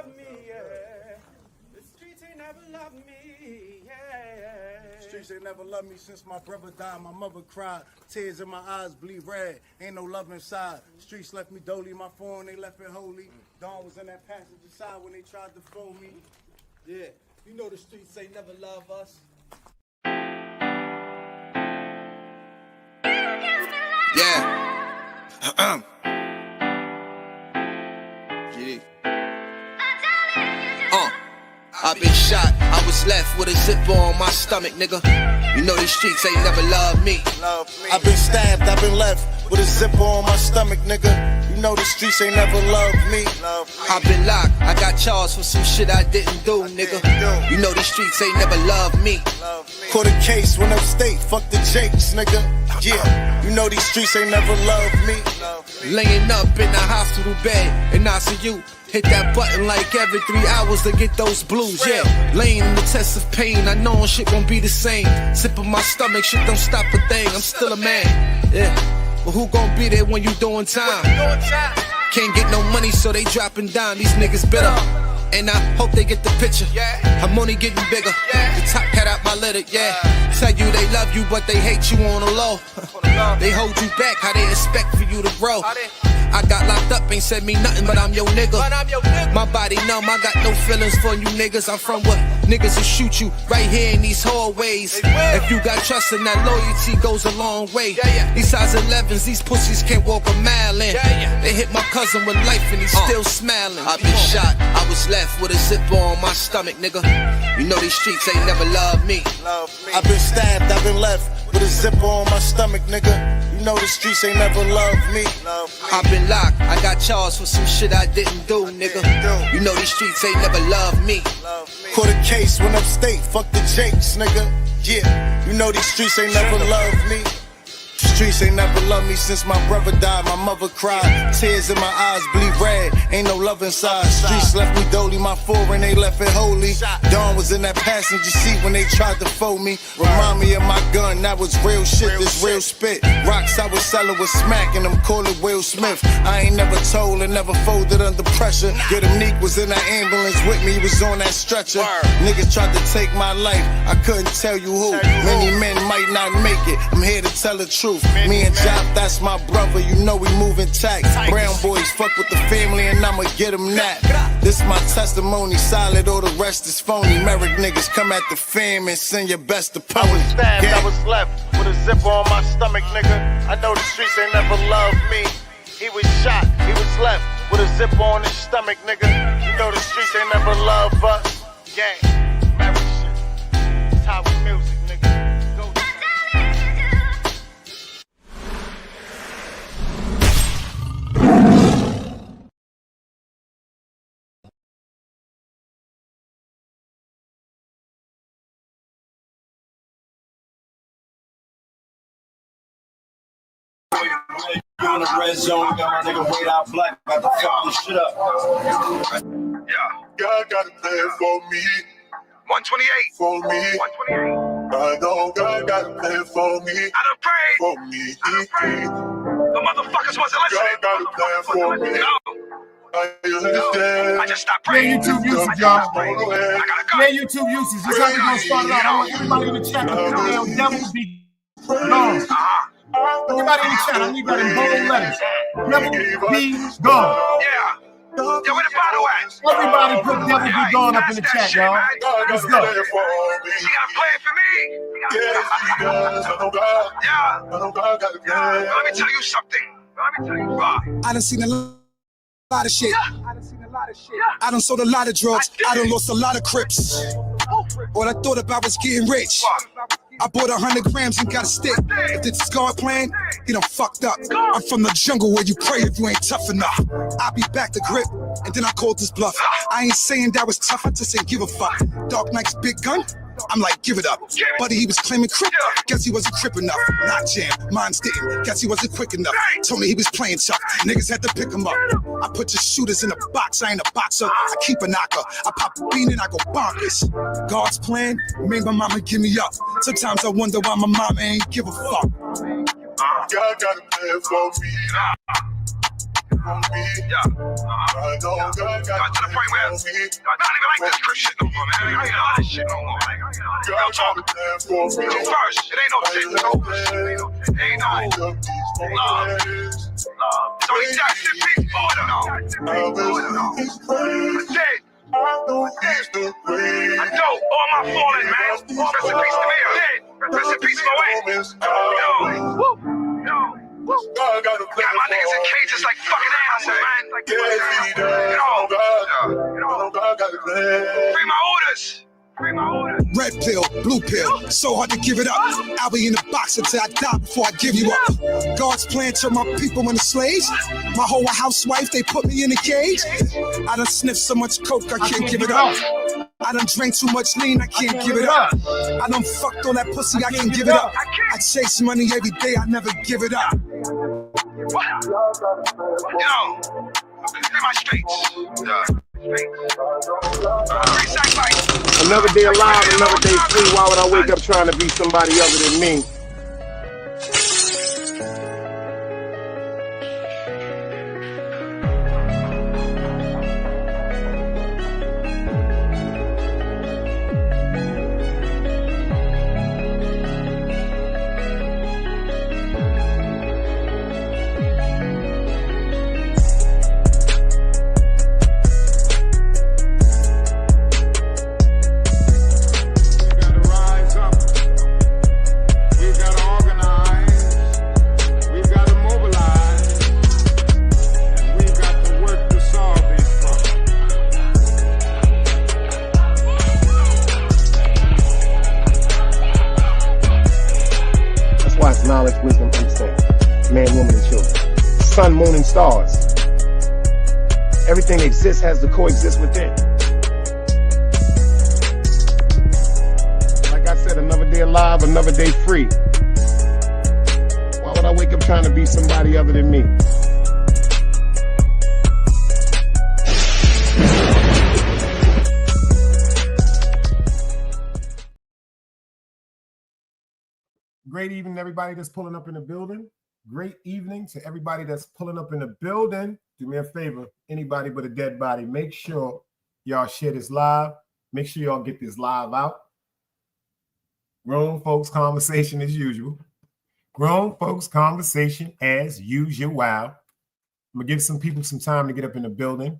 love me, yeah. The streets ain't never loved me, yeah. Streets ain't never loved me since my brother died. My mother cried, tears in my eyes bleed red. Ain't no love inside. Streets left me dolly, my phone they left it holy. Dawn was in that passenger side when they tried to phone me. Yeah, you know the streets ain't never love us. Yeah. I've been shot, I was left with a zipper on my stomach, nigga. You know these streets ain't never loved me. I've been stabbed, I've been left with a zipper on my stomach, nigga. You know the streets ain't never loved me. I've been locked, I got charged for some shit I didn't do, nigga. You know these streets ain't never loved me. Caught a case, went upstate, fuck the Jakes, nigga. Yeah, you know these streets ain't never loved me. Laying up in the hospital bed in ICU. Hit that button like every 3 hours to get those blues, yeah. Laying in the test of pain, I know shit won't be the same. Sipping my stomach, shit don't stop a thing, I'm still a man, yeah. But who gon' be there when you doing time? Can't get no money, so they dropping down, these niggas bitter. And I hope they get the picture, I'm only getting bigger. The top cat out my litter, yeah. Tell you they love you, but they hate you on the low. They hold you back, how they expect for you to grow. I got locked up, ain't said me nothing, but I'm your nigga. My body numb, I got no feelings for you niggas. I'm from what niggas will shoot you right here in these hallways. If you got trust and that loyalty goes a long way. These size 11s, these pussies can't walk a mile in. They hit my cousin with life and he's still smiling. I've been shot, I was left with a zipper on my stomach, nigga. You know these streets ain't never loved me. I've been stabbed, I've been left with a zipper on my stomach, nigga. You know the streets ain't never loved me. I've been locked, I got charged for some shit I didn't do, nigga. You know these streets ain't never loved me. Caught a case, went upstate, fuck the Jakes, nigga. Yeah, you know these streets ain't never loved me. Streets ain't never loved me since my brother died. My mother cried, tears in my eyes bleed red. Ain't no love inside. Streets left me dolly, my foreign they left it holy. Dawn was in that passenger seat when they tried to fold me. Remind me of my gun, that was real shit, this real spit. Rocks I was selling was smacking them, call it Will Smith. I ain't never told and never folded under pressure. Yeah, the Neek was in that ambulance with me, he was on that stretcher. Niggas tried to take my life, I couldn't tell you who. Many men might not make it, I'm here to tell the truth. Me and Job, that's my brother, you know we moving tight. Brown boys fuck with the family and I'ma get them that. This my testimony, solid, all the rest is phony. Merrick niggas come at the fam and send your best opponent. I was stabbed, I was left with a zipper on my stomach, nigga. I know the streets ain't never loved me. He was shot, he was left with a zipper on his stomach, nigga. You know the streets ain't never loved us. Gang, Merrick shit, it's how we music, nigga. On the red zone, got my nigga Wade Out Black, about to fuck this shit up. Yeah. God got a plan for me. 128. For me. 128. I know God got a plan for me. I done prayed. For me. I done prayed. The motherfuckers wasn't listening. God got a plan for me. I understand. I just stopped praying. YouTube uses, y'all. I gotta go. Yeah, YouTube uses. This is how you gonna start it out. I want everybody in the chat to put down Devil Be Gone. Everybody in the chat, I need that in bold letters. Devil Be Gone. Yeah. Yeah, where the bottle at? Everybody put Devil Be Gone up in the chat, y'all. Let's go. He got a plan for me. Yes, he does. I know God. Yeah. I know God got a plan. Let me tell you something. Let me tell you why. I done seen a lot of shit. I done sold a lot of drugs. I done lost a lot of crips. All I thought about was getting rich. I bought 100 grams and got a stick. If it's God plan, he done fucked up. I'm from the jungle where you pray if you ain't tough enough. I'll be back to grip, and then I called this bluff. I ain't saying that was tough, I just ain't give a fuck. Dark Knight's big gun, I'm like, give it up. Buddy, he was claiming crip, guess he wasn't crip enough. Not jam, mines didn't, guess he wasn't quick enough. Told me he was playing tough, niggas had to pick him up. I put your shooters in a box, I ain't a boxer. I keep a knocker, I pop a bean and I go bonkers. God's plan made my mama give me up. Sometimes I wonder why my mama ain't give a fuck. God got a plan for me. Yeah. Got to the point where I don't even like this Chris shit no more, man. I ain't like this shit no more. Like, real talk. First, it ain't no shit. It ain't no love. It's only justice, peace, order. That's it. I know all my fallen, man. Rest in peace to me. Rest in peace, my way. Yo. Got my niggas in cages like fucking animals, man. Like, free my orders. Red pill, blue pill, so hard to give it up. I'll be in the box until I die before I give you up. God's plan turn my people into slaves. My whole housewife, they put me in a cage. I done sniffed so much coke, I can't give it up. I done drank too much lean, I can't give it up. I done fucked all that pussy, I can't give it up. I chase money every day, I never give it up. Yo, in my streets. Another day alive, another day free. Why would I wake up trying to be somebody other than me? Knowledge, wisdom, understanding. Man, woman, and children. Sun, moon, and stars. Everything that exists has to coexist within. Like I said, another day alive, another day free. Why would I wake up trying to be somebody other than me? Great evening, everybody that's pulling up in the building. Great evening to everybody that's pulling up in the building. Do me a favor, anybody but a dead body, make sure y'all share this live. Make sure y'all get this live out. Grown folks conversation as usual. Grown folks conversation as usual. I'm going to give some people some time to get up in the building.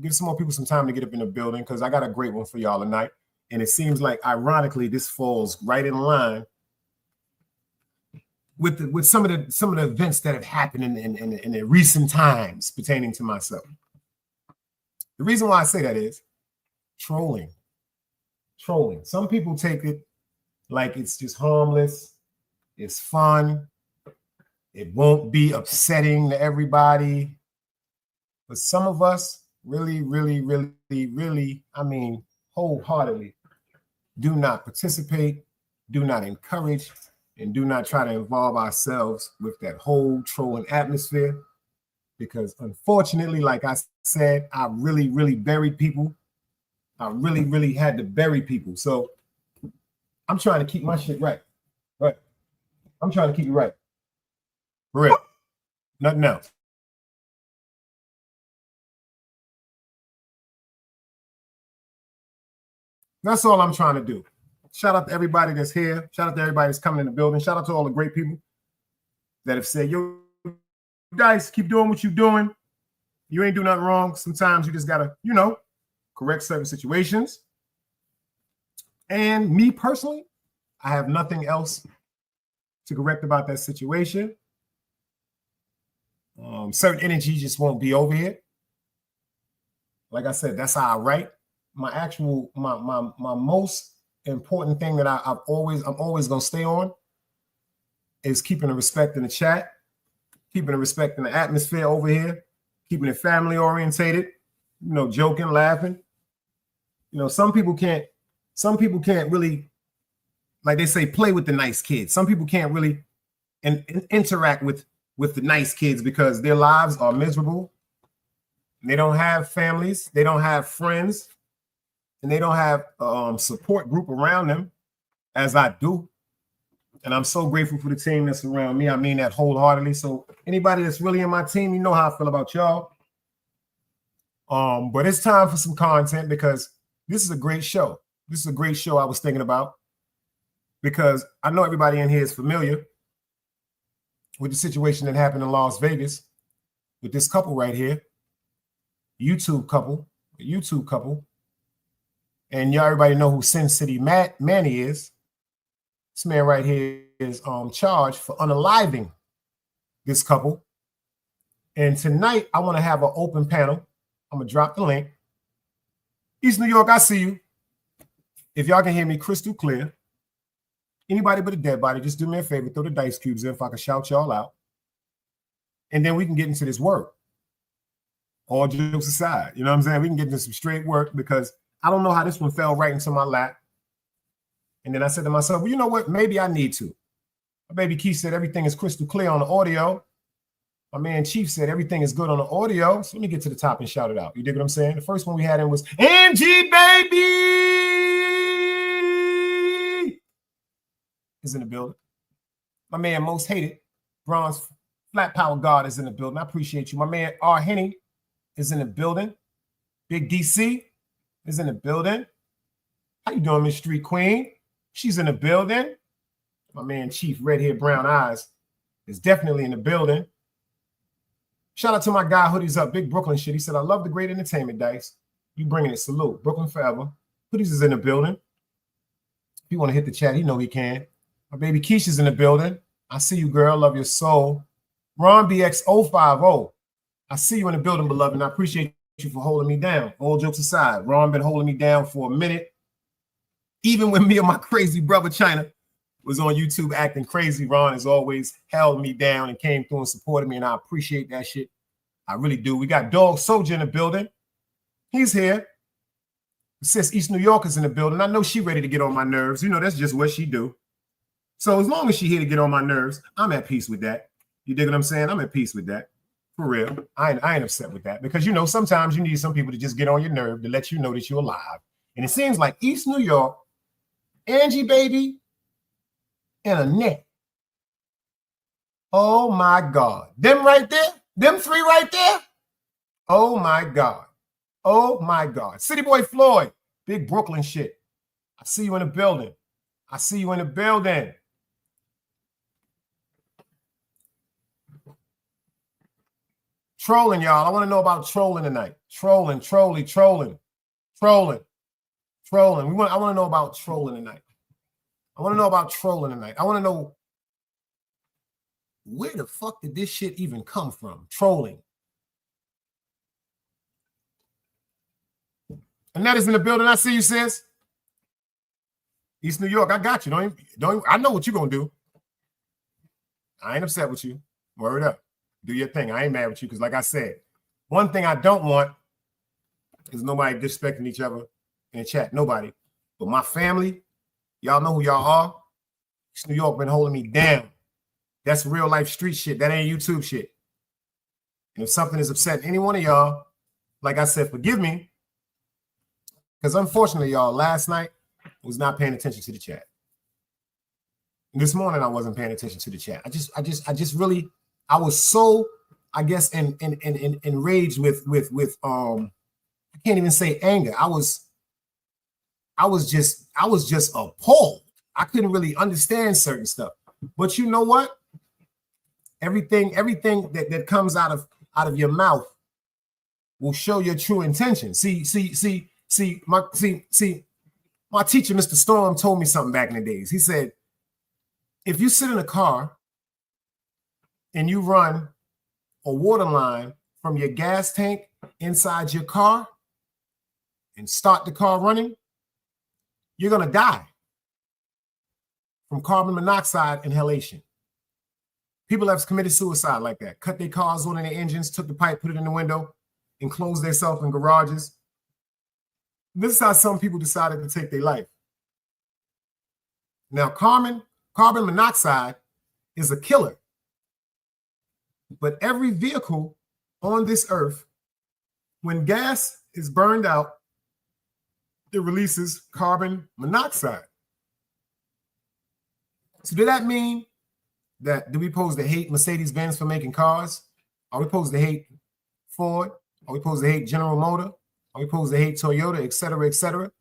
Give some more people some time to get up in the building because I got a great one for y'all tonight. And it seems like, ironically, this falls right in line with some of the events that have happened in the recent times pertaining to myself. The reason why I say that is trolling. Some people take it like it's just harmless, it's fun, it won't be upsetting to everybody. But some of us really, I mean, wholeheartedly do not participate, do not encourage, and do not try to involve ourselves with that whole trolling atmosphere. Because unfortunately, like I said, I really buried people. I really had to bury people. So I'm trying to keep my shit right. Right. I'm trying to keep it right. For real. Nothing else. That's all I'm trying to do. Shout out to everybody that's here. Shout out to everybody that's coming in the building. Shout out to all the great people that have said, yo, guys, keep doing what you're doing. You ain't do nothing wrong. Sometimes you just got to, correct certain situations. And me personally, I have nothing else to correct about that situation. Certain energy just won't be over here. Like I said, that's how I write. My most important thing that I'm always gonna stay on is keeping the respect in the chat, keeping the respect in the atmosphere over here, keeping it family orientated, joking, laughing. Some people can't really, like they say, play with the nice kids. Some people can't really interact with the nice kids because their lives are miserable. They don't have families, they don't have friends, and they don't have support group around them, as I do. And I'm so grateful for the team that's around me. I mean that wholeheartedly. So anybody that's really in my team, you know how I feel about y'all. But it's time for some content because this is a great show. This is a great show I was thinking about because I know everybody in here is familiar with the situation that happened in Las Vegas with this couple right here, a YouTube couple. And y'all, everybody know who Sin City Manny is. This man right here is charged for unaliving this couple. And tonight, I want to have an open panel. I'm going to drop the link. East New York, I see you. If y'all can hear me crystal clear, anybody but a dead body, just do me a favor, throw the dice cubes in if I can shout y'all out. And then we can get into this work. All jokes aside, you know what I'm saying? We can get into some straight work because I don't know how this one fell right into my lap. And then I said to myself, well, you know what? Maybe I need to. My baby Keith said everything is crystal clear on the audio. My man Chief said everything is good on the audio. So let me get to the top and shout it out. You dig what I'm saying? The first one we had in was Angie Baby is in the building. My man Most Hated, Bronze Flat Power God is in the building. I appreciate you. My man R. Henny is in the building. Big DC is in the building. How you doing, Miss Street Queen? She's in the building. My man Chief Red Hair Brown Eyes is definitely in the building. Shout out to my guy Hoodies Up, Big Brooklyn shit. He said, I love the great entertainment, Dice. You bringing it. Salute. Brooklyn forever. Hoodies is in the building. If you want to hit the chat, you know he can. My baby Keisha's in the building. I see you, girl. Love your soul. Ron BX050. I see you in the building, beloved, and I appreciate you for holding me down. All jokes aside, Ron been holding me down for a minute. Even when me and my crazy brother China was on YouTube acting crazy, Ron has always held me down and came through and supported me, and I appreciate that shit. I really do. We got Dog Soldier in the building. He's here. Sis East New York is in the building. I know she ready to get on my nerves. You know, that's just what she do. So as long as she here to get on my nerves, I'm at peace with that. You dig what I'm saying? I'm at peace with that. For real. I ain't upset with that because, you know, sometimes you need some people to just get on your nerve to let you know that you're alive. And it seems like East New York, Angie Baby, and Annette. Oh, my God. Them right there? Them three right there? Oh, my God. Oh, my God. City Boy Floyd, big Brooklyn shit. I see you in the building. I see you in the building. Trolling, y'all. I want to know about trolling tonight. Trolling. I want to know about trolling tonight. I want to know where the fuck did this shit even come from? Trolling. Annette is in the building. I see you, sis. East New York, I got you. Don't I know what you're gonna do. I ain't upset with you. Word up. Do your thing. I ain't mad with you because, like I said, one thing I don't want is nobody disrespecting each other in chat. Nobody. But my family, y'all know who y'all are. East New York been holding me down. That's real life street shit. That ain't YouTube shit. And if something is upsetting any one of y'all, like I said, forgive me. Because unfortunately, y'all, last night I was not paying attention to the chat. This morning I wasn't paying attention to the chat. I was so, I guess, enraged with I can't even say anger. I was just appalled. I couldn't really understand certain stuff. But you know what? Everything that comes out of your mouth will show your true intention. See, my teacher, Mr. Storm, told me something back in the days. He said, if you sit in a car and you run a water line from your gas tank inside your car and start the car running, you're going to die from carbon monoxide inhalation. People have committed suicide like that. Cut their cars on in their engines, took the pipe, put it in the window, and closed themselves in garages. This is how some people decided to take their life. Now, carbon monoxide is a killer. But every vehicle on this earth, when gas is burned out, it releases carbon monoxide. So did that mean that do we supposed to hate Mercedes-Benz for making cars? Are we supposed to hate Ford? Are we supposed to hate General Motors? Are we supposed to hate Toyota, et cetera, et cetera?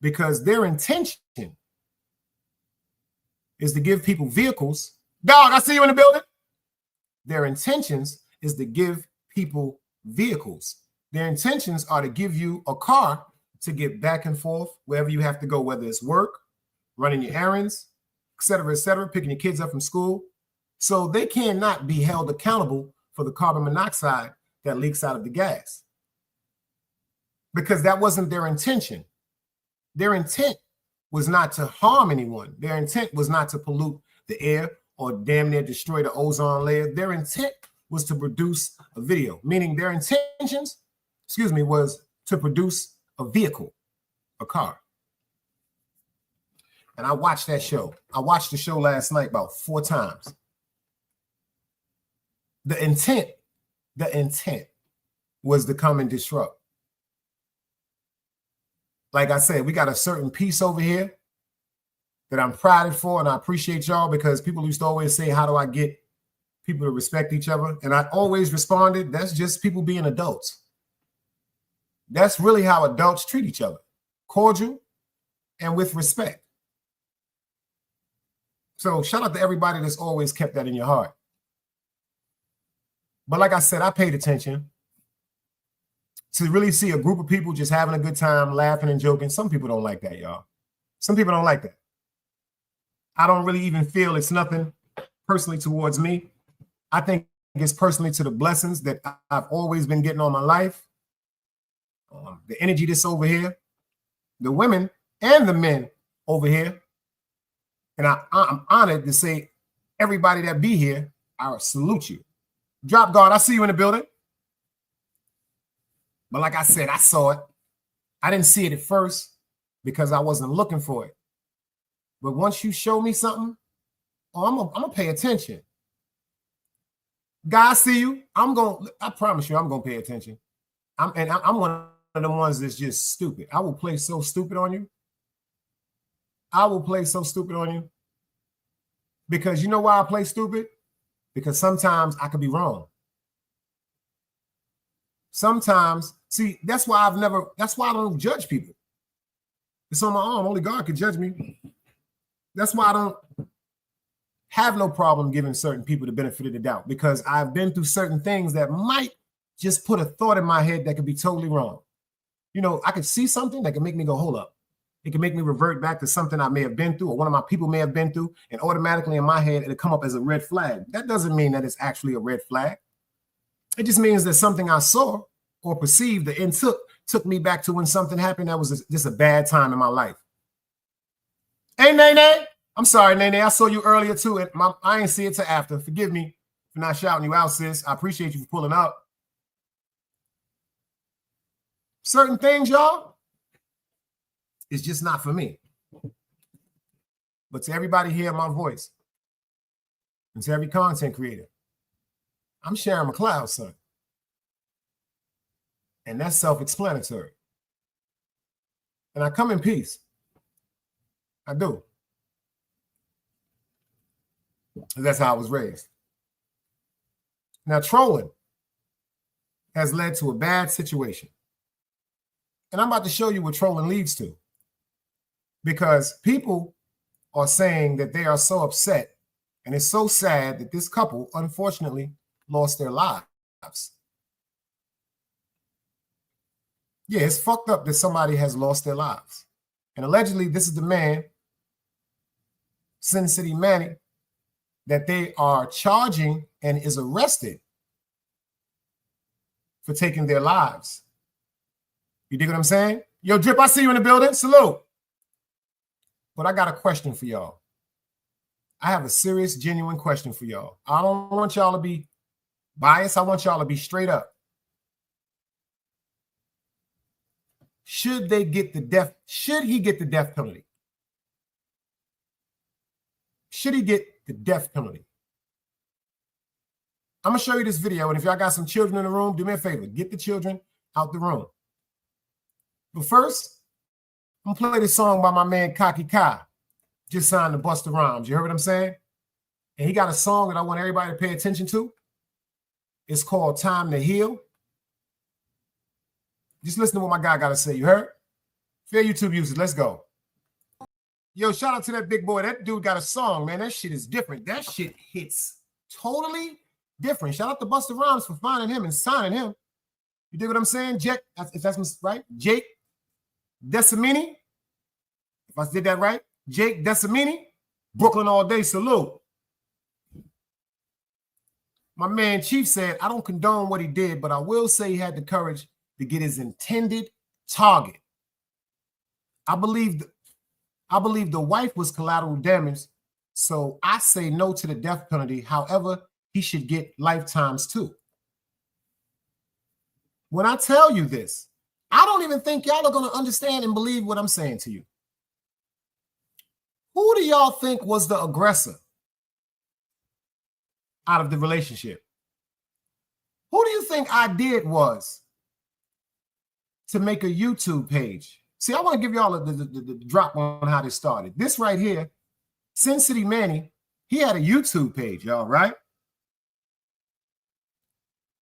Because their intention is to give people vehicles. Dog, I see you in the building. Their intentions is to give people vehicles. Their intentions are to give you a car to get back and forth wherever you have to go, whether it's work, running your errands, et cetera, picking your kids up from school. So they cannot be held accountable for the carbon monoxide that leaks out of the gas, because that wasn't their intention. Their intent was not to harm anyone. Their intent was not to pollute the air or damn near destroy the ozone layer. Their intent was to produce a video, meaning their intentions, was to produce a vehicle, a car. And I watched that show. I watched the show last night about 4 times. The intent was to come and disrupt. Like I said, we got a certain piece over here that I'm prided for, and I appreciate y'all, because people used to always say, how do I get people to respect each other? And I always responded, that's just people being adults. That's really how adults treat each other, cordial and with respect. So shout out to everybody that's always kept that in your heart. But like I said, I paid attention to really see a group of people just having a good time, laughing and joking. Some people don't like that, y'all. Some people don't like that. I don't really even feel it's nothing personally towards me. I think it's personally to the blessings that I've always been getting all my life. The energy that's over here, the women and the men over here. And I'm honored to say everybody that be here, I salute you. Drop guard, I see you in the building. But like I said, I saw it. I didn't see it at first because I wasn't looking for it. But once you show me something, I'm gonna pay attention. God, I see you. I promise you, I'm gonna pay attention. I'm one of the ones that's just stupid. I will play so stupid on you. Because you know why I play stupid? Because sometimes I could be wrong. Sometimes, see, that's why I don't judge people. It's on my arm. Only God can judge me. That's why I don't have no problem giving certain people the benefit of the doubt, because I've been through certain things that might just put a thought in my head that could be totally wrong. You know, I could see something that could make me go, hold up. It can make me revert back to something I may have been through or one of my people may have been through, and automatically in my head, it'll come up as a red flag. That doesn't mean that it's actually a red flag. It just means that something I saw or perceived and took me back to when something happened that was just a bad time in my life. Hey, Nene. I'm sorry, Nene. I saw you earlier too. And I ain't see it till after. Forgive me for not shouting you out, sis. I appreciate you for pulling up. Certain things, y'all, it's just not for me. But to everybody hearing my voice, and to every content creator, I'm Sharon McLeod, son. And that's self-explanatory. And I come in peace. I do. That's how I was raised. Now, trolling has led to a bad situation. And I'm about to show you what trolling leads to. Because people are saying that they are so upset, and it's so sad that this couple, unfortunately, lost their lives. Yeah, it's fucked up that somebody has lost their lives. And allegedly, this is the man, Sin City Manny, that they are charging and is arrested for taking their lives. You dig what I'm saying? Yo, Drip, I see you in the building. Salute. But I got a question for y'all. I have a serious, genuine question for y'all. I don't want y'all to be biased. I want y'all to be straight up. Should he get the death penalty? Should he get the death penalty? I'm going to show you this video, and if y'all got some children in the room, do me a favor. Get the children out the room. But first, I'm going to play this song by my man Kaki Kai. just signed to Busta Rhymes. You heard what I'm saying? And he got a song that I want everybody to pay attention to. It's called Time to Heal. Just listen to what my guy got to say. You heard? Fair YouTube users, let's go. Yo, shout out to that big boy. That dude got a song, man. That shit is different. That shit hits totally different. Shout out to Busta Rhymes for finding him and signing him. You dig what I'm saying? Jake, if that's right, Jake Decimini. If I did that right, Jake Decimini. Brooklyn all day, salute. My man Chief said, I don't condone what he did, but I will say he had the courage to get his intended target. I believe the wife was collateral damage, so I say no to the death penalty. However, he should get lifetimes too. When I tell you this, I don't even think y'all are going to understand and believe what I'm saying to you. Who do y'all think was the aggressor out of the relationship? Who do you think I did was to make a YouTube page? See, I want to give y'all the drop on how this started. This right here, Sin City Manny, he had a YouTube page, y'all, right?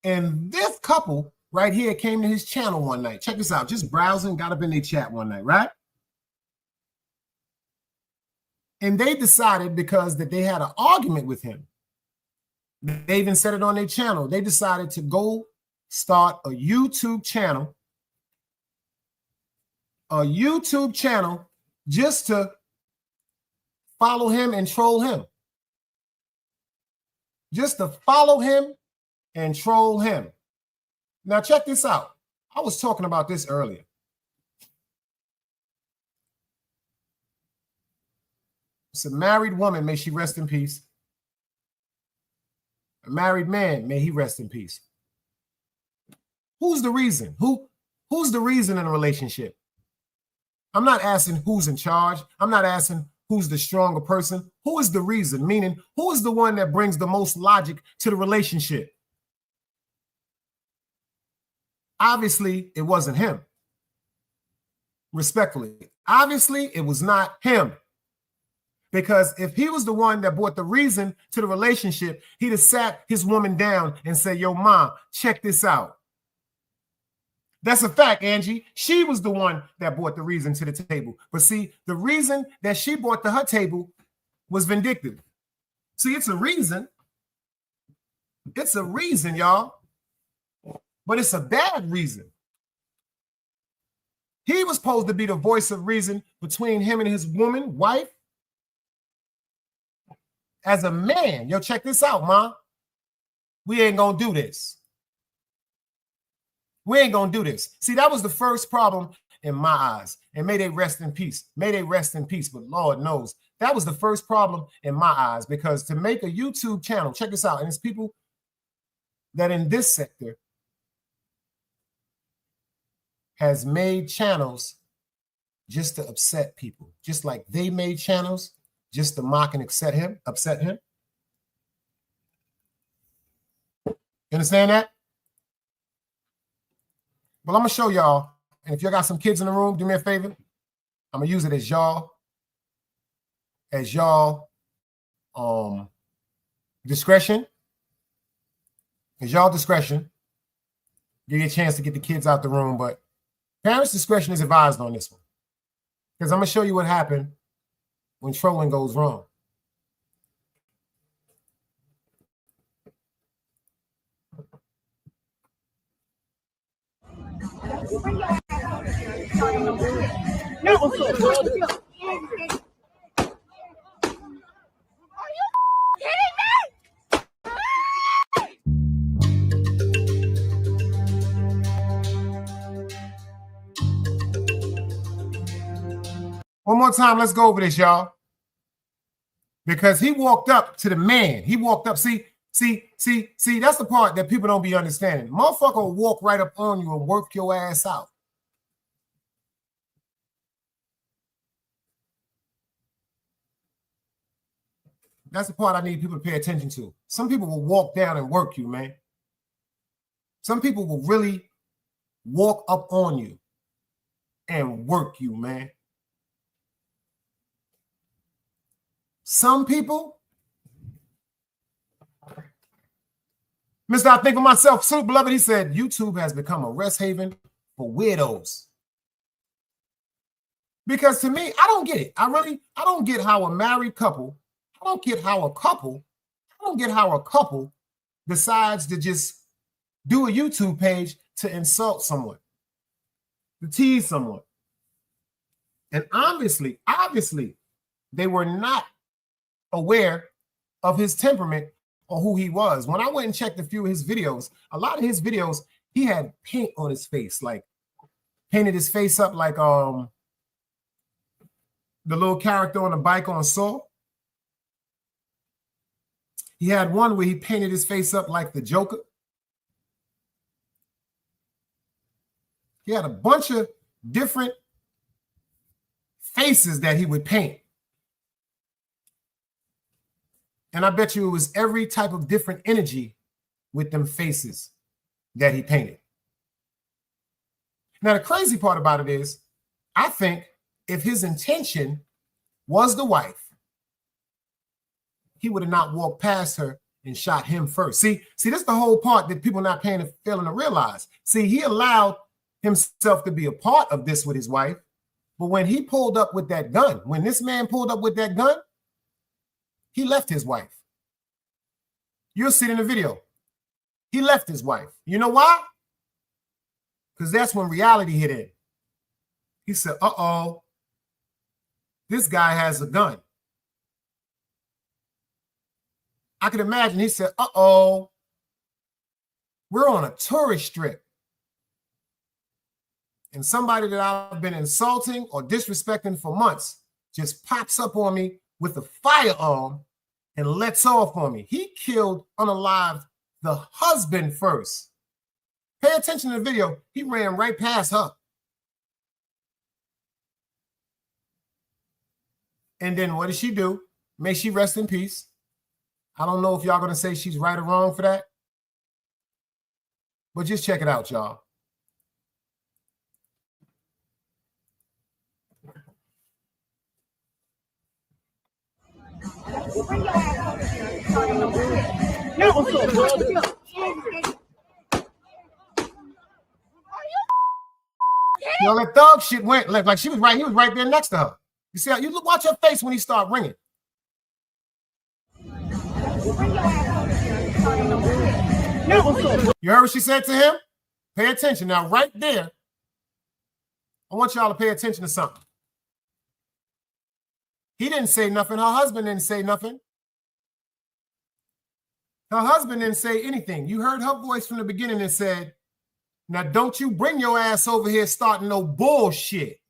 And this couple right here came to his channel one night. Check this out. Just browsing, got up in their chat one night, right? And they decided, because that they had an argument with him, they even said it on their channel, they decided to go start a YouTube channel just to follow him and troll him. Just to follow him and troll him. Now check this out. I was talking about this earlier. It's a married woman, may she rest in peace. A married man, may he rest in peace. Who's the reason? Who's the reason in a relationship? I'm not asking who's in charge. I'm not asking who's the stronger person. Who is the reason? Meaning, who is the one that brings the most logic to the relationship? Obviously, it wasn't him. Respectfully, obviously, it was not him. Because if he was the one that brought the reason to the relationship, he'd have sat his woman down and said, yo, mom, check this out. That's a fact, Angie. She was the one that brought the reason to the table. But see, the reason that she brought to her table was vindictive. See, it's a reason. It's a reason, y'all. But it's a bad reason. He was supposed to be the voice of reason between him and his woman, wife. As a man, yo, check this out, ma. We ain't gonna do this. We ain't gonna do this. See, that was the first problem in my eyes. And may they rest in peace. May they rest in peace. But Lord knows, that was the first problem in my eyes. Because to make a YouTube channel, check this out, and it's people that in this sector has made channels just to upset people. Just like they made channels just to mock and upset him. You understand that? Well, I'm going to show y'all. And if y'all got some kids in the room, do me a favor. I'm going to use it as y'all discretion. As y'all discretion. Give you a chance to get the kids out the room. But parents' discretion is advised on this one. Because I'm going to show you what happened when trolling goes wrong. One more time, let's go over this, y'all. Because he walked up to the man. He walked up. See, that's the part that people don't be understanding. Motherfucker will walk right up on you and work your ass out. That's the part I need people to pay attention to. Some people will walk down and work you, man. Some people will really walk up on you and work you, man. Some people, Mr. I think for myself, Super Beloved, he said, YouTube has become a rest haven for weirdos. Because to me, I don't get it. I don't get how a married couple, I don't get how a couple decides to just do a YouTube page to insult someone, to tease someone. And obviously, they were not aware of his temperament or who he was. When I went and checked a few of his videos, a lot of his videos, he had paint on his face, like painted his face up like the little character on the bike on Saw. He had one where he painted his face up like the Joker. He had a bunch of different faces that he would paint. And I bet you it was every type of different energy with them faces that he painted. Now, the crazy part about it is, I think if his intention was the wife, he would have not walked past her and shot him first. See, that's the whole part that people not failing to realize. See, he allowed himself to be a part of this with his wife, but when he pulled up with that gun, when this man pulled up with that gun, he left his wife. You'll see it in the video. He left his wife. You know why? Because that's when reality hit in. He said, uh-oh, this guy has a gun. I could imagine he said, uh-oh, we're on a tourist strip. And somebody that I've been insulting or disrespecting for months just pops up on me with a firearm and lets off on me. He killed, unalived, the husband first. Pay attention to the video. He ran right past her. And then what did she do? May she rest in peace. I don't know if y'all going to say she's right or wrong for that. But just check it out, y'all. You know, that thug shit went like she was right. He was right there next to her. You see how you look? Watch her face when he started ringing. You heard what she said to him? Pay attention. Now, right there, I want y'all to pay attention to something. He didn't say nothing. Her husband didn't say nothing. Her husband didn't say anything. You heard her voice from the beginning and said, now don't you bring your ass over here starting no bullshit.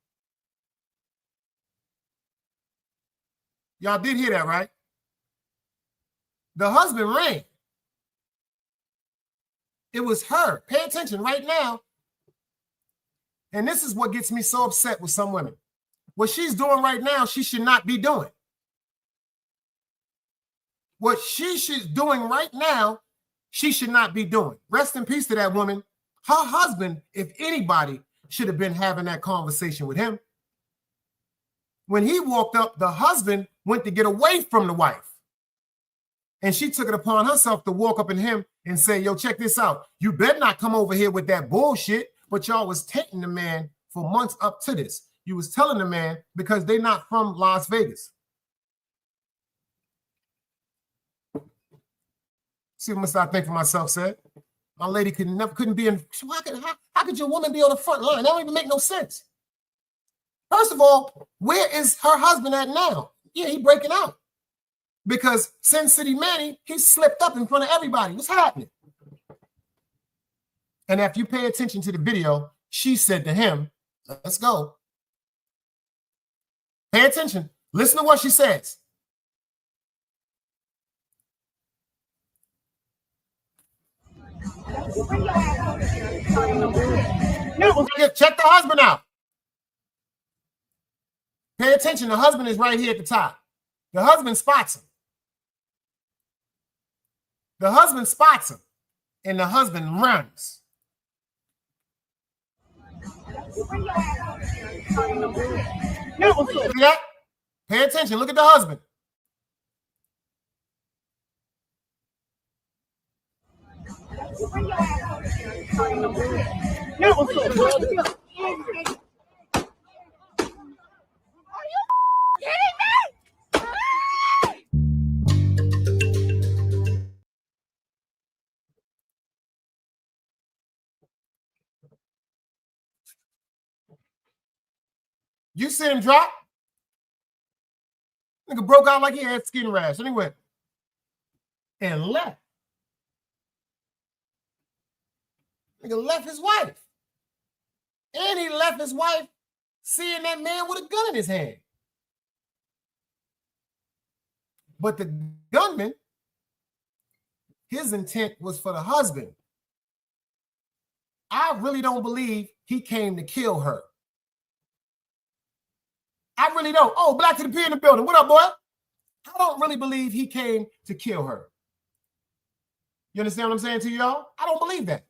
Y'all did hear that, right? The husband ran. It was her. Pay attention right now. And this is what gets me so upset with some women. What she's doing right now, she should not be doing. What she's doing right now, she should not be doing. Rest in peace to that woman. Her husband, if anybody, should have been having that conversation with him. When he walked up, the husband went to get away from the wife. And she took it upon herself to walk up in him and say, yo, check this out. You better not come over here with that bullshit. But y'all was taking the man for months up to this. You was telling the man because they're not from Las Vegas. See what Mr. I think for myself said. My lady couldn't be in. How could your woman be on the front line? That don't even make no sense. First of all, where is her husband at now? Yeah, he breaking out. Because Sin City Manny, he slipped up in front of everybody. What's happening? And if you pay attention to the video, she said to him, let's go. Pay attention. Listen to what she says. Check the husband out. Pay attention. The husband is right here at the top. The husband spots him. The husband spots him. And the husband runs. See that? Pay attention. Look at the husband. You see him drop? Nigga broke out like he had skin rash. Anyway, and left. Nigga left his wife. And he left his wife seeing that man with a gun in his hand. But the gunman, his intent was for the husband. I really don't believe he came to kill her. I really don't. Oh, Black to the P in the building. What up, boy? I don't really believe he came to kill her. You understand what I'm saying to y'all? I don't believe that.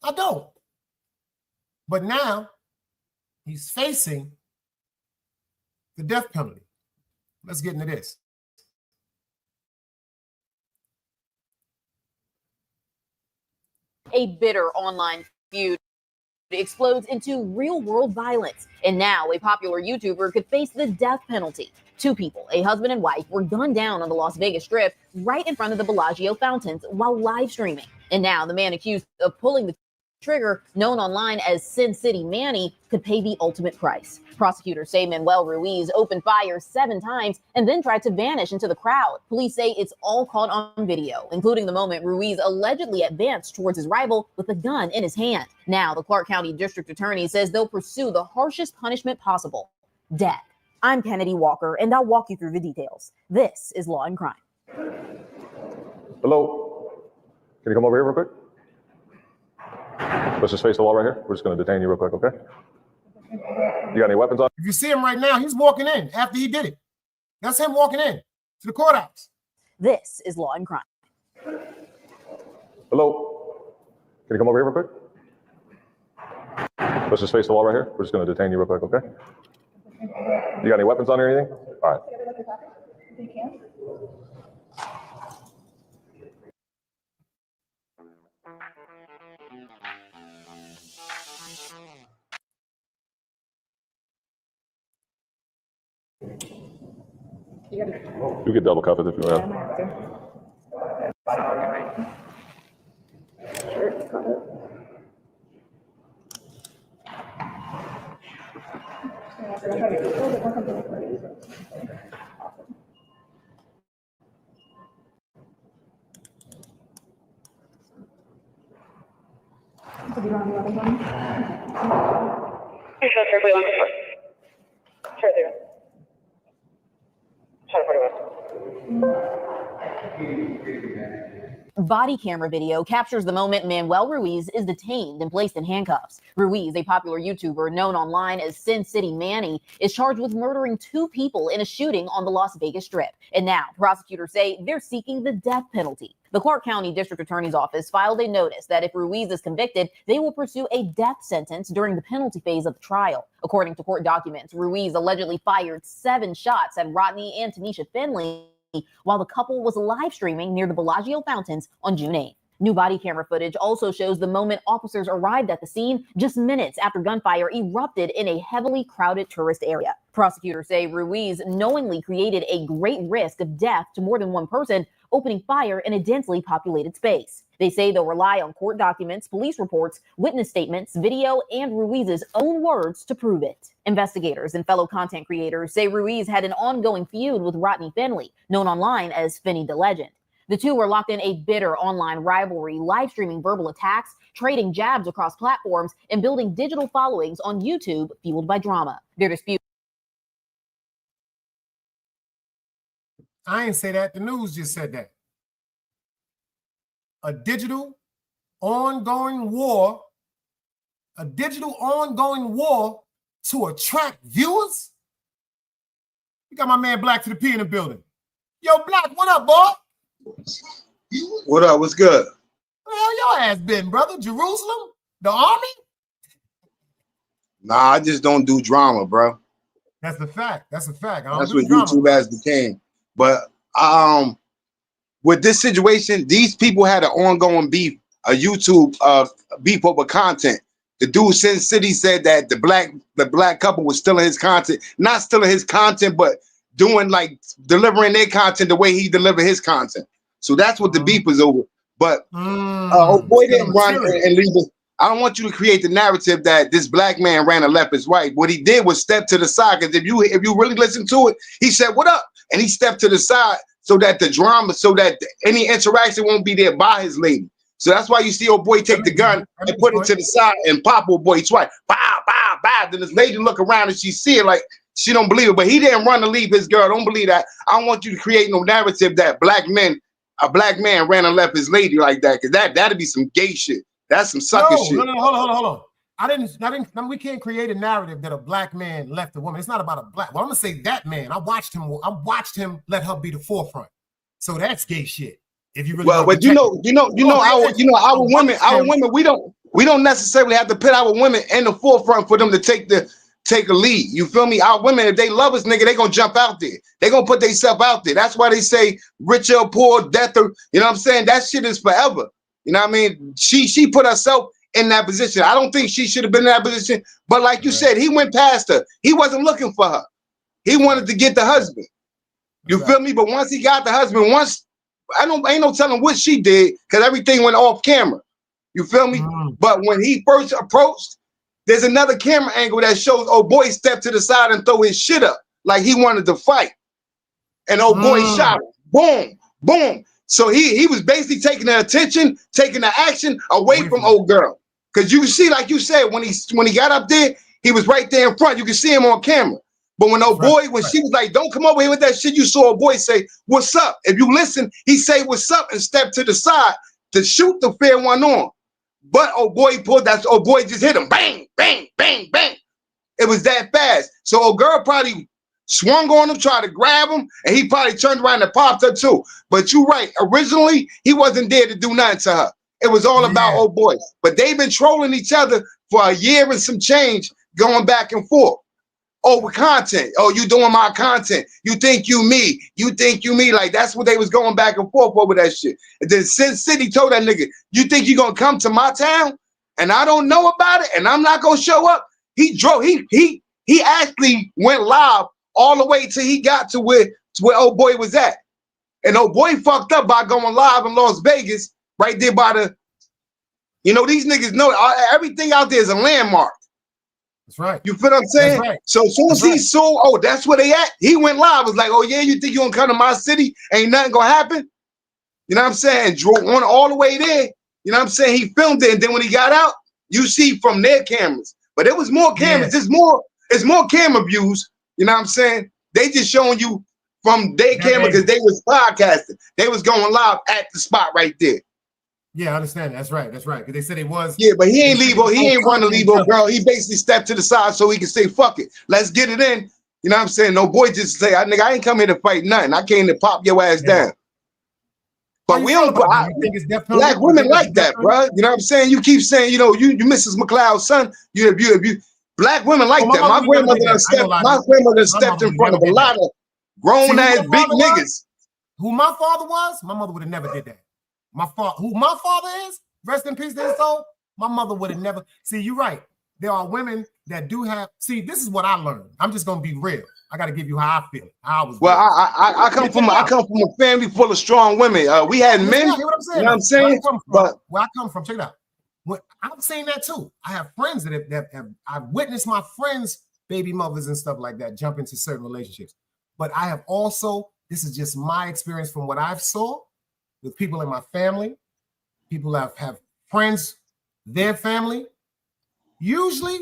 I don't. But now he's facing the death penalty. Let's get into this. A bitter online feud explodes into real-world violence, and now a popular YouTuber could face the death penalty. Two people, a husband and wife, were gunned down on the Las Vegas Strip right in front of the Bellagio fountains while live streaming. And now the man accused of pulling the trigger, known online as Sin City Manny, could pay the ultimate price. Prosecutors say Manuel Ruiz opened fire 7 times and then tried to vanish into the crowd. Police say it's all caught on video, including the moment Ruiz allegedly advanced towards his rival with a gun in his hand. Now, the Clark County District Attorney says they'll pursue the harshest punishment possible: death. I'm Kennedy Walker, and I'll walk you through the details. This is Law and Crime. Hello? Can you come over here real quick? Let's just face the wall right here. We're just going to detain you real quick, okay? You got any weapons on? If you see him right now, he's walking in after he did it. That's him walking in to the courthouse. This is Law and Crime. Hello? Can you come over here real quick? Let's just face the wall right here. We're just going to detain you real quick, okay? You got any weapons on or anything? All right. You could double cuff it if you want. Body camera video captures the moment Manuel Ruiz is detained and placed in handcuffs. Ruiz, a popular YouTuber known online as Sin City Manny, is charged with murdering 2 people in a shooting on the Las Vegas Strip. And now prosecutors say they're seeking the death penalty. The Clark County District Attorney's Office filed a notice that if Ruiz is convicted, they will pursue a death sentence during the penalty phase of the trial. According to court documents, Ruiz allegedly fired 7 shots at Rodney and Tanisha Finley while the couple was live streaming near the Bellagio fountains on June 8th. New body camera footage also shows the moment officers arrived at the scene just minutes after gunfire erupted in a heavily crowded tourist area. Prosecutors say Ruiz knowingly created a great risk of death to more than one person, opening fire in a densely populated space. They say they'll rely on court documents, police reports, witness statements, video, and Ruiz's own words to prove it. Investigators and fellow content creators say Ruiz had an ongoing feud with Rodney Finley, known online as Finny the Legend. The two were locked in a bitter online rivalry, live streaming verbal attacks, trading jabs across platforms, and building digital followings on YouTube fueled by drama. Their dispute. I ain't say that. The news just said that. A digital ongoing war to attract viewers? You got my man Black to the P in the building. Yo, Black, what up, boy? What up? What's good? Where your ass been, brother? Jerusalem? The army? Nah, I just don't do drama, bro. That's the fact. That's a fact. That's what YouTube has became. But with this situation, these people had an ongoing beef, a YouTube beef over content. The dude Sin City said that the black couple was stealing his content, not stealing his content, but doing like delivering their content the way he delivered his content. So that's what the beef was over. But oh boy didn't run and leave us. I don't want you to create the narrative that this black man ran and left his wife. What he did was step to the side, because if you really listen to it, he said, "What up?" And he stepped to the side so that the drama, so that any interaction won't be there by his lady. So that's why you see old boy take the gun and put it to the side and pop old boy twice. Bow, bow, bow. Then this lady look around and she see it like she don't believe it. But he didn't run to leave his girl. Don't believe that. I don't want you to create no narrative that a black man ran and left his lady like that, because that'd be some gay shit. That's some sucker shit. No, hold on. I didn't. We can't create a narrative that a black man left a woman. It's not about a black. Well, I'm gonna say that man. I watched him let her be the forefront. So that's gay shit. If you really but our women, we don't necessarily have to put our women in the forefront for them to take a lead. You feel me? Our women, if they love us, nigga, they gonna jump out there. They gonna put themselves out there. That's why they say rich or poor, death or, you know what I'm saying? That shit is forever. You know what I mean? She put herself in that position. I don't think she should have been in that position. But like you said, he went past her. He wasn't looking for her. He wanted to get the husband. You feel me? But once he got the husband, ain't no telling what she did, because everything went off camera. You feel me? But when he first approached, there's another camera angle that shows old boy step to the side and throw his shit up like he wanted to fight. And old boy shot him. Boom, boom. So he was basically taking the attention, taking the action away from old girl. Because you see, like you said, when he got up there, he was right there in front. You can see him on camera. But when old boy, when she was like, "Don't come over here with that shit," you saw a boy say, "What's up?" If you listen, he say, "What's up?" and step to the side to shoot the fair one on. But old boy old boy just hit him. Bang, bang, bang, bang. It was that fast. So old girl probably swung on him, tried to grab him, and he probably turned around and popped her too. But you're right. Originally, he wasn't there to do nothing to her. It was all about old boy. But they've been trolling each other for a year and some change, going back and forth. Over content. Oh, you doing my content. You think you me. You think you me. Like, that's what they was going back and forth over that shit. And then Sin City told that nigga, "You think you gonna come to my town and I don't know about it and I'm not gonna show up?" He actually went live all the way till he got to where old boy was at. And old boy fucked up by going live in Las Vegas, right there by the, these niggas know everything out there is a landmark. That's right. You feel what I'm saying? Right. So as soon as he saw, oh, that's where they at, he went live. Was like, "Oh yeah, you think you gonna come to my city? Ain't nothing gonna happen." You know what I'm saying? Drove on all the way there. You know what I'm saying? He filmed it, and then when he got out, you see from their cameras. But it was more cameras. It's more camera views. You know what I'm saying? They just showing you from their camera because they was podcasting. They was going live at the spot right there. Yeah, I understand. That's right. That's right. Because they said it was. Yeah, but he ain't run to leave old girl. He basically stepped to the side so he can say, "Fuck it, let's get it in." You know what I'm saying? No boy just say, "Nigga, I ain't come here to fight nothing. I came to pop your ass down." But we don't. Black women like that, bro. You know what I'm saying? You keep saying, you Mrs. McLeod's son. You black women like that. My grandmother stepped in front of a lot of grown ass big niggas. Who my father was, my mother would have never did that. Who my father is, rest in peace to his soul, my mother would have never. See, you're right. There are women that do have. See, this is what I learned. I'm just gonna be real. I got to give you how I feel. How I was. Well, I come from a family full of strong women. We had men. You know what I'm saying? Where I come from, check it out. I've seen that too. I have friends I've witnessed my friends' baby mothers and stuff like that jump into certain relationships. But I have also. This is just my experience from what I've saw. With people in my family, people that have friends, their family. Usually,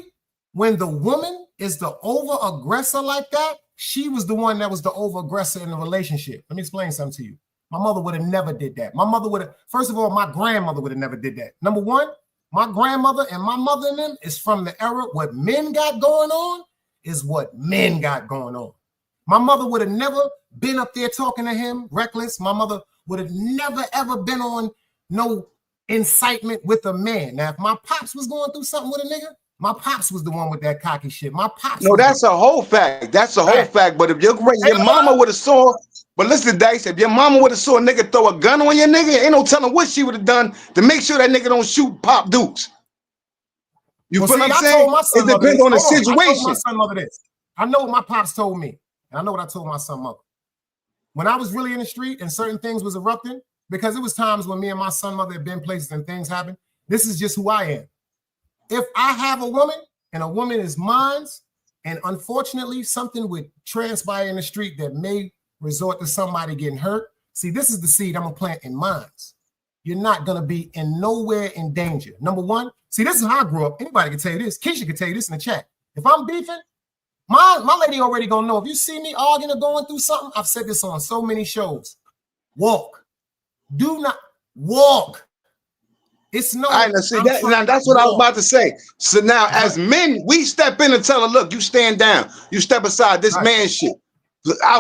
when the woman is the over-aggressor like that, she was the one that was the over-aggressor in the relationship. Let me explain something to you. My mother would have never did that. My mother would have, first of all, my grandmother would have never did that. Number one, my grandmother and my mother and them is from the era what men got going on is what men got going on. My mother would have never been up there talking to him reckless. My mother would have never, ever been on no incitement with a man. Now, if my pops was going through something with a nigga, my pops was the one with that cocky shit. My pops. No, that's a whole fact. That's a whole fact. But if your mama would have saw, But listen, Dice, if your mama would have saw a nigga throw a gun on your nigga, ain't no telling what she would have done to make sure that nigga don't shoot Pop Dukes. You feel what I'm saying? Told my son It depends on the situation. I told my son mother this. I know what my pops told me, and I know what I told my son mother. When I was really in the street and certain things was erupting, because it was times when me and my son mother had been places and things happened. This is just who I am. If I have a woman and a woman is mine, and unfortunately something would transpire in the street that may resort to somebody getting hurt. See, this is the seed I'm gonna plant in mines. You're not gonna be in nowhere in danger. Number one, see, this is how I grew up. Anybody can tell you this. Keisha can tell you this in the chat. If I'm beefing, my lady already gonna know. If you see me arguing or going through something, I've said this on so many shows. Walk. Do not walk. It's no. I know. See that now. That's what I was about to say. So now, as men, we step in and tell her, "Look, you stand down. You step aside. This man shit."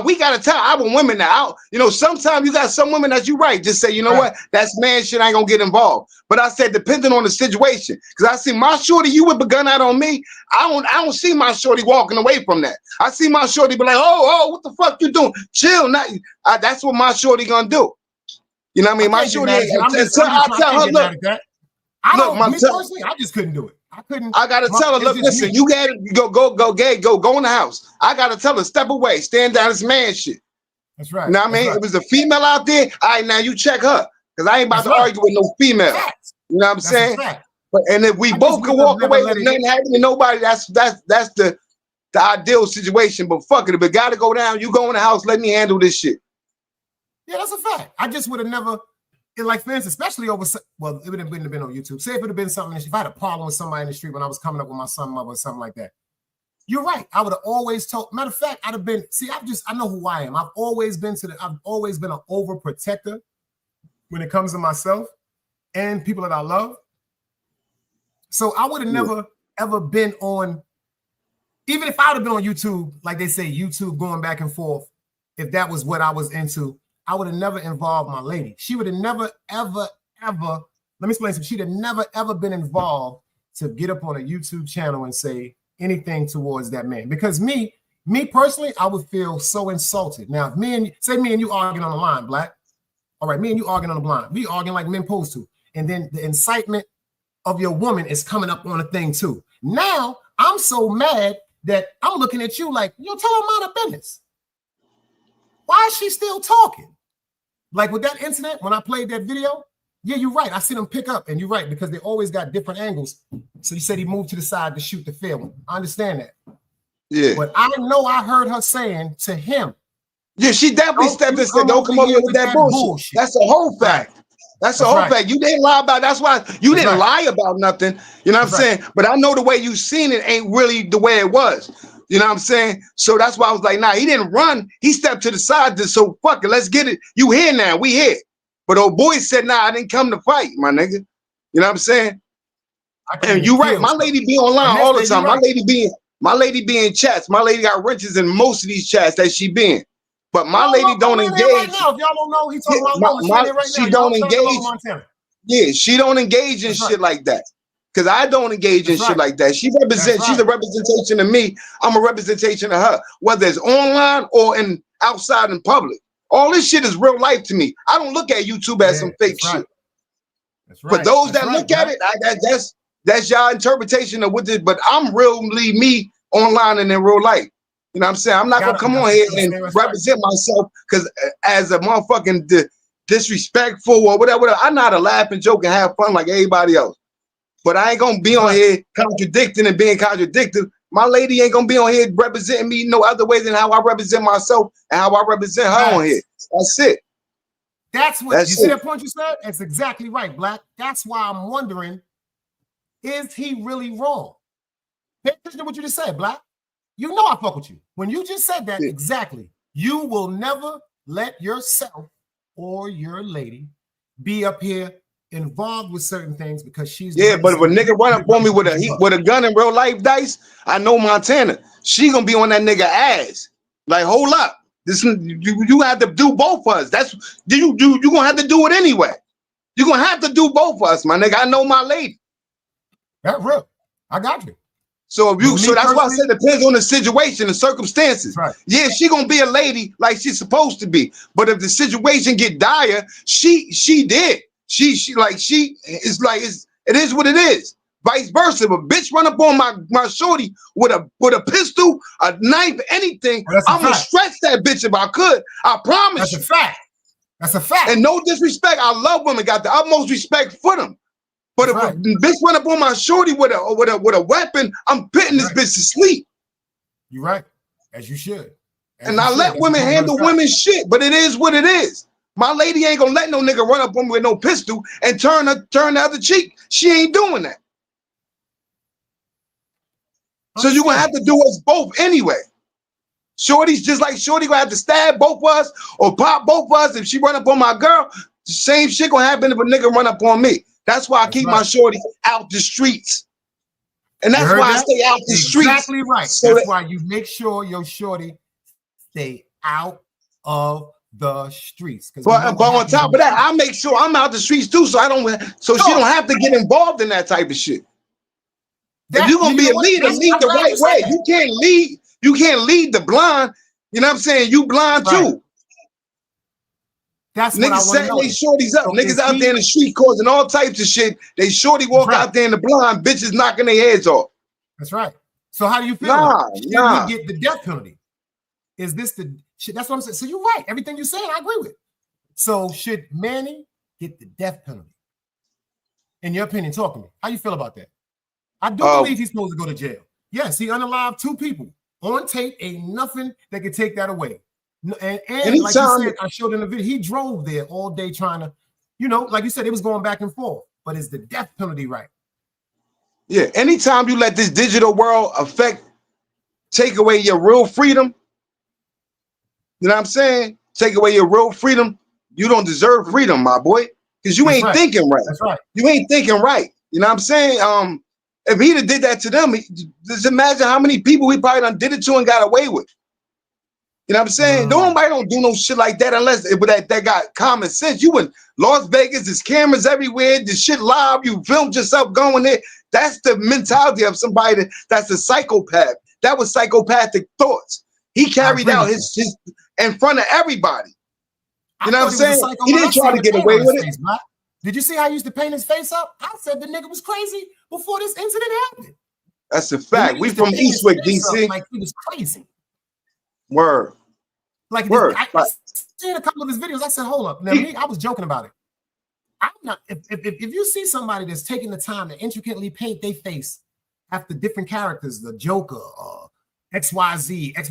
We gotta tell our women now. You know, sometimes you got some women that you right. Just say, you know what, that's man shit. I ain't gonna get involved. But I said, depending on the situation, because I see my shorty, you whip a gun out on me. I don't see my shorty walking away from that. I see my shorty be like, oh, what the fuck you doing? Chill. Not. That's what my shorty gonna do. You know what I mean? My shorty. I tell her, look. Personally, I just couldn't do it. I couldn't. I gotta tell her, look, listen, you got to go in the house. I gotta tell her, step away, stand down, this man shit. That's right. You know what I mean? If it was a female out there, all right, now you check her, because I ain't about to argue with no female. You know what I'm saying? But and if we both can walk away with nothing happening to nobody, that's the ideal situation. But fuck it, if it gotta go down, you go in the house, let me handle this shit. Yeah, that's a fact. I just would have never. Like, for instance, especially over, well, it would have been on YouTube. Say if it would have been something, if I had a problem with somebody in the street when I was coming up with my son, mother, or something like that. You're right. I would have always told, matter of fact, I'd have been, see, I know who I am. I've always been an overprotector when it comes to myself and people that I love. So I would have never, ever been on, even if I would have been on YouTube, like they say, YouTube going back and forth, if that was what I was into, I would have never involved my lady. She would have never, ever, let me explain something. She'd have never, ever been involved to get up on a YouTube channel and say anything towards that man. Because me personally, I would feel so insulted. Now, if me and you arguing on the line, Black. All right, me and you arguing on the line. We arguing like men supposed to. And then the incitement of your woman is coming up on a thing too. Now, I'm so mad that I'm looking at you like, tell her mind her business. Why is she still talking? Like with that incident, when I played that video, yeah, you're right. I see them pick up, and you're right, because they always got different angles. So you said he moved to the side to shoot the fair one. I understand that. Yeah. But I know I heard her saying to him. Yeah, she definitely stepped and said, don't come over here with that bullshit. That's a whole fact. That's a whole fact. You didn't lie about it. That's why you didn't lie about nothing. You know what I'm saying? But I know the way you seen it ain't really the way it was. You know what I'm saying? So that's why I was like, nah, he didn't run. He stepped to the side. So fuck it, let's get it. You here now, we here. But old boy said, nah, I didn't come to fight, my nigga. You know what I'm saying? And you right, my lady be online all the time. My lady be in chats. My lady got wrenches in most of these chats that she be in. But my lady don't engage. Right now. If y'all don't know, he's talking about she don't engage. Yeah, she don't engage in shit like that. Because I don't engage in shit like that. She represents, she's a representation of me. I'm a representation of her, whether it's online or outside in public. All this shit is real life to me. I don't look at YouTube as some fake shit. That's right. But those that look at it, that's y'all interpretation of what this, but I'm really me online and in real life. You know what I'm saying? I'm not gonna come on here and represent myself because as a motherfucking disrespectful or whatever. I know how to laugh and joke and have fun like everybody else. But I ain't gonna be on here contradicting and being contradictive. My lady ain't gonna be on here representing me no other way than how I represent myself and how I represent her on here. That's it. That's what you see that point you said? That's exactly right, Black. That's why I'm wondering, is he really wrong? Pay attention to what you just said, Black. You know I fuck with you. When you just said that, exactly. You will never let yourself or your lady be up here involved with certain things because she's but if a nigga run up on me with a gun in real life, Dice, I know Montana. She gonna be on that nigga ass. Like, hold up. This you have to do both of us. That's you gonna have to do it anyway. You're gonna have to do both of us, my nigga. I know my lady. That real. I got you. So if you, so that's why I said it depends on the situation, the circumstances. Right. Yeah, she gonna be a lady like she's supposed to be. But if the situation get dire, she did. She is like it is what it is. Vice versa. If a bitch run up on my shorty with a pistol, a knife, anything, I'm gonna stretch that bitch if I could. I promise you. That's a fact. That's a fact. And no disrespect, I love women, got the utmost respect for them. But if a bitch run up on my shorty with a weapon, I'm putting this bitch to sleep. You're right, as you should. And I let women handle women's shit, but it is what it is. My lady ain't gonna let no nigga run up on me with no pistol and turn the other cheek. She ain't doing that. So you're gonna have to do us both anyway. Shorty's just like Shorty gonna have to stab both of us or pop both of us if she run up on my girl. The same shit gonna happen if a nigga run up on me. That's why I keep my shorty out the streets. And that's why I stay out the streets. Exactly right. So that's why you make sure your shorty stay out of the streets. But on top of that, I make sure I'm out the streets too, so she don't have to get involved in that type of shit. If you're gonna be a leader, lead the right way. You can't lead the blind. You know what I'm saying? You blind too. That's niggas setting they shorties up. So niggas out there in the street causing all types of shit. They shorty walk out there in the blind, bitches knocking their heads off. That's right. So how do you feel? Should he get the death penalty? Is this the shit? That's what I'm saying. So you're right. Everything you're saying, I agree with. So should Manny get the death penalty? In your opinion, talk to me. How you feel about that? I do believe he's supposed to go to jail. Yes, he unalived 2 people. On tape, ain't nothing that can take that away. And like you said, I showed in the video, he drove there all day trying to, like you said, it was going back and forth. But is the death penalty right? Yeah, anytime you let this digital world take away your real freedom, you know what I'm saying? Take away your real freedom, you don't deserve freedom, my boy. Because you ain't thinking right. That's right. You ain't thinking right. You know what I'm saying? If he'd have did that to them, just imagine how many people he probably done did it to and got away with. You know what I'm saying? Nobody don't do no shit like that unless that got common sense. You in Las Vegas, there's cameras everywhere, this shit live, you filmed yourself going there. That's the mentality of somebody that's a psychopath. That was psychopathic thoughts. He carried out his in front of everybody. You know what I'm saying? He didn't try to get away with it. Did you see how he used to paint his face up? I said the nigga was crazy before this incident happened. That's a fact. We from Eastwick, DC. Like he was crazy. Word. Like I seen a couple of his videos. I said, hold up. Now I was joking about it. I'm not. If you see somebody that's taking the time to intricately paint their face after different characters, the Joker, XYZ, that's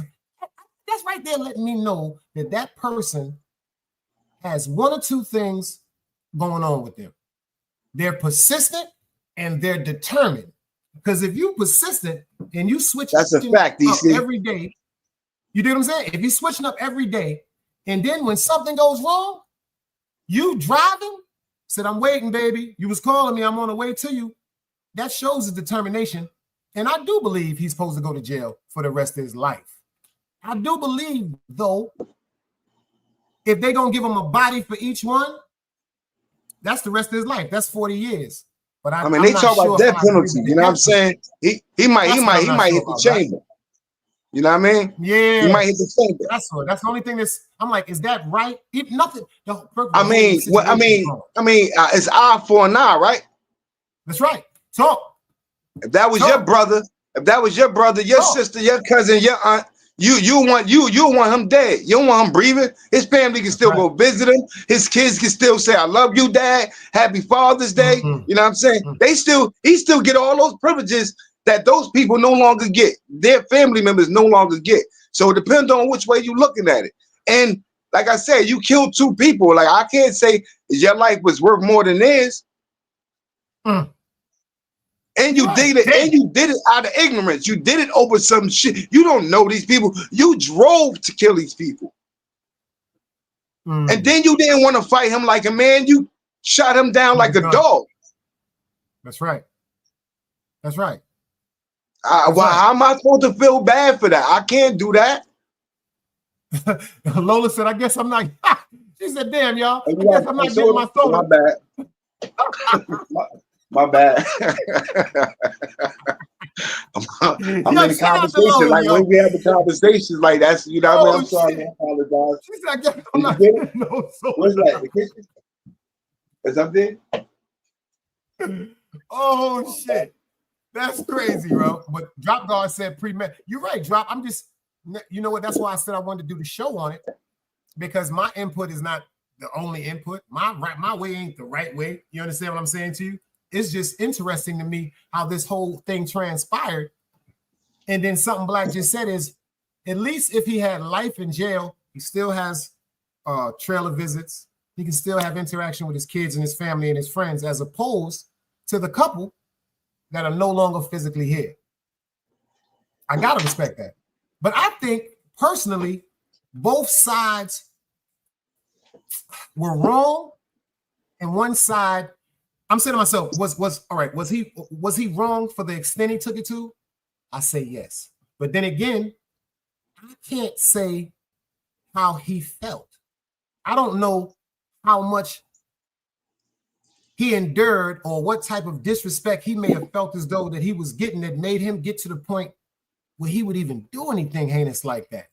right there letting me know that person has 1 or 2 things going on with them. They're persistent and they're determined. Because if you persistent and you switch that's a fact, DC. Every day, you know what I'm saying? If you're switching up every day, and then when something goes wrong, you driving, said, I'm waiting, baby. You was calling me, I'm on the way to you. That shows his determination. And I do believe he's supposed to go to jail for the rest of his life. I do believe, though, if they're going to give him a body for each one, that's the rest of his life. That's 40 years. But I mean, they talk about death penalty. You know what I'm saying? He might hit the chamber. You know what I mean? Yeah, he might hit the chamber. That's the only thing I'm like, is that right? Nothing. I mean, it's eye for an eye, right? That's right. Talk. If that was your brother, your sister, your cousin, your aunt, you want him dead. You don't want him breathing. His family can still go visit him. His kids can still say, I love you, Dad. Happy Father's Day. You know what I'm saying? He still get all those privileges that those people no longer get. Their family members no longer get. So it depends on which way you're looking at it. And like I said, you killed 2 people. Like I can't say your life was worth more than theirs. And you did it out of ignorance. You did it over some shit. You don't know these people. You drove to kill these people. And then you didn't want to fight him like a man. You shot him down like a dog. That's right. That's right. How am I supposed to feel bad for that? I can't do that. Lola said, I guess I'm not. She said, damn, y'all. I guess I'm not getting my soda. My bad. My bad. I'm Yo, in the shout out to conversation. Lo, Like yo. when we have the conversations, like that's you know what I mean. Oh I'm sorry, shit. I apologize. She said, I guess I'm Did you not get it? no soda. What's that? The kitchen? Is up there? Oh shit. That's crazy, bro. But Drop God said pre-med. You're right, Drop. I'm just, you know what? That's why I said I wanted to do the show on it, because my input is not the only input. My way ain't the right way. You understand what I'm saying to you? It's just interesting to me how this whole thing transpired. And then something Black just said is, at least if he had life in jail, he still has trailer visits. He can still have interaction with his kids and his family and his friends, as opposed to the couple that are no longer physically here. I gotta respect that. But I think personally, both sides were wrong, and one side, I'm saying to myself, was all right. Was he wrong for the extent he took it to? I say yes. But then again, I can't say how he felt. I don't know how much he endured or what type of disrespect he may have felt as though that he was getting that made him get to the point where he would even do anything heinous like that.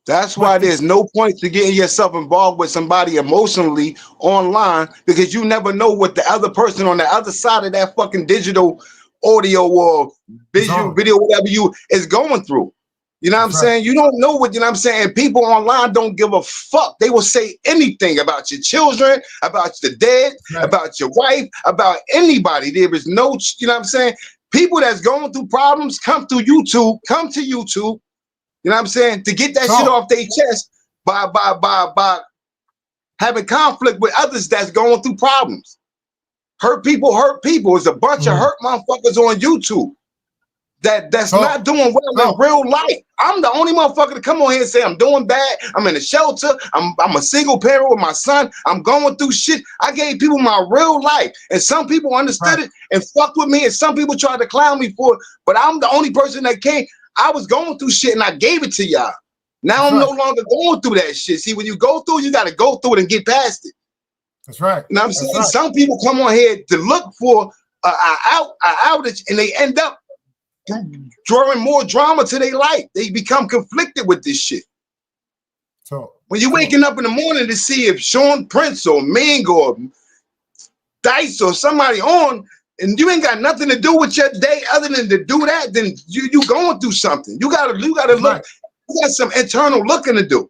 That's why there's no point to getting yourself involved with somebody emotionally online, because you never know what the other person on the other side of that fucking digital audio or visual video, whatever you is going through. You know what I'm saying? You don't know what, you know what I'm saying? People online don't give a fuck. They will say anything about your children, about the dead, about your wife, about anybody. There is no, you know what I'm saying? People that's going through problems come to YouTube, you know what I'm saying, to get that shit off their chest by having conflict with others that's going through problems. Hurt people. It's a bunch of hurt motherfuckers on YouTube that's not doing well in real life. I'm the only motherfucker to come on here and say I'm doing bad. I'm in a shelter. I'm a single parent with my son. I'm going through shit. I gave people my real life, and some people understood it and fucked with me, and some people tried to clown me for it. But I'm the only person that came. I was going through shit and I gave it to y'all. Now I'm no longer going through that shit. See, when you go through, you got to go through it and get past it. That's right. You know what I'm saying? Some people come on here to look for an outage, and they end up drawing more drama to their life. They become conflicted with this shit. So when you're waking up in the morning to see if Sean Prince or Ming or Dice or somebody on, and you ain't got nothing to do with your day other than to do that, then you going through something. You gotta look. You got some internal looking to do.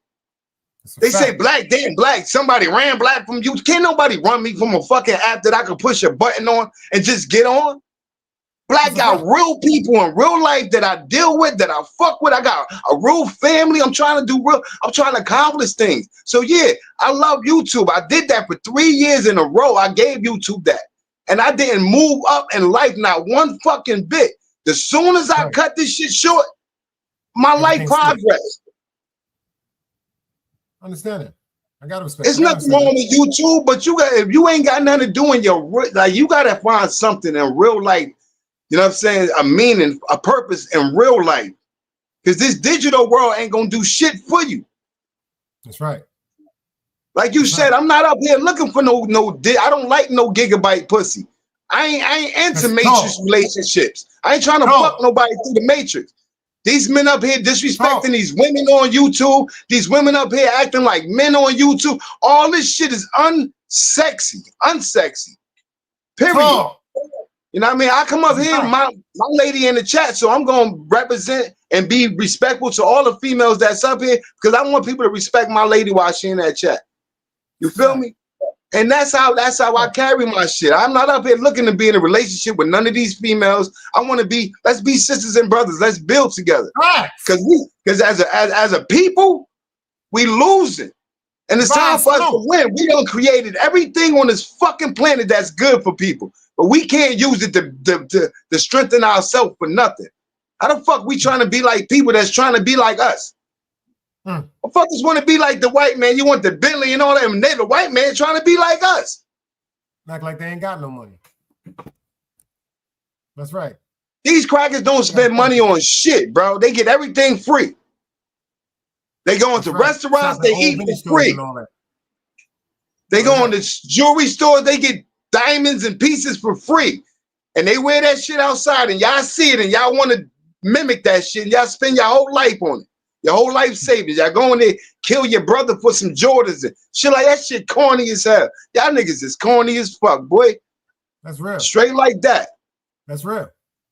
They say Black, damn Black. Somebody ran Black from you. Can't nobody run me from a fucking app that I can push a button on and just get on. Black got real people in real life that I deal with, that I fuck with. I got a real family. I'm trying to accomplish things. So yeah, I love YouTube. I did that for 3 years in a row. I gave YouTube that. And I didn't move up in life, not one fucking bit. As soon as I cut this shit short, my life progressed. Understand it. I gotta respect. There's nothing wrong with YouTube, but if you ain't got nothing to do in your like, you gotta find something in real life. You know what I'm saying? A meaning, a purpose in real life. Because this digital world ain't gonna do shit for you. That's right. Like you said, I'm not up here looking for no I don't like no gigabyte pussy. I ain't into matrix relationships. I ain't trying to fuck nobody through the matrix. These men up here disrespecting these women on YouTube. These women up here acting like men on YouTube. All this shit is unsexy. Period. You know what I mean? I come up here, my lady in the chat, so I'm going to represent and be respectful to all the females that's up here, because I want people to respect my lady while she in that chat. You feel me? And that's how I carry my shit. I'm not up here looking to be in a relationship with none of these females. I want to be, let's be sisters and brothers. Let's build together. Because as a people, we losing. And it's time for us to win. We done created everything on this fucking planet that's good for people. But we can't use it to strengthen ourselves for nothing. How the fuck we trying to be like people that's trying to be like us? Motherfuckers want to be like the white man. You want the Bentley and all that, and they the white man trying to be like us. Act like they ain't got no money. That's right. These crackers don't spend money on shit, bro. They get everything free. They go into restaurants, they eat for free. They go into jewelry stores, they get diamonds and pieces for free. and they wear that shit outside, and y'all see it, and y'all want to mimic that shit, and y'all spend your whole life on it, your whole life savings. Y'all go in there, kill your brother for some Jordans and shit like that. Shit corny as hell. Y'all niggas is corny as fuck, boy. That's real. Straight like that. That's real.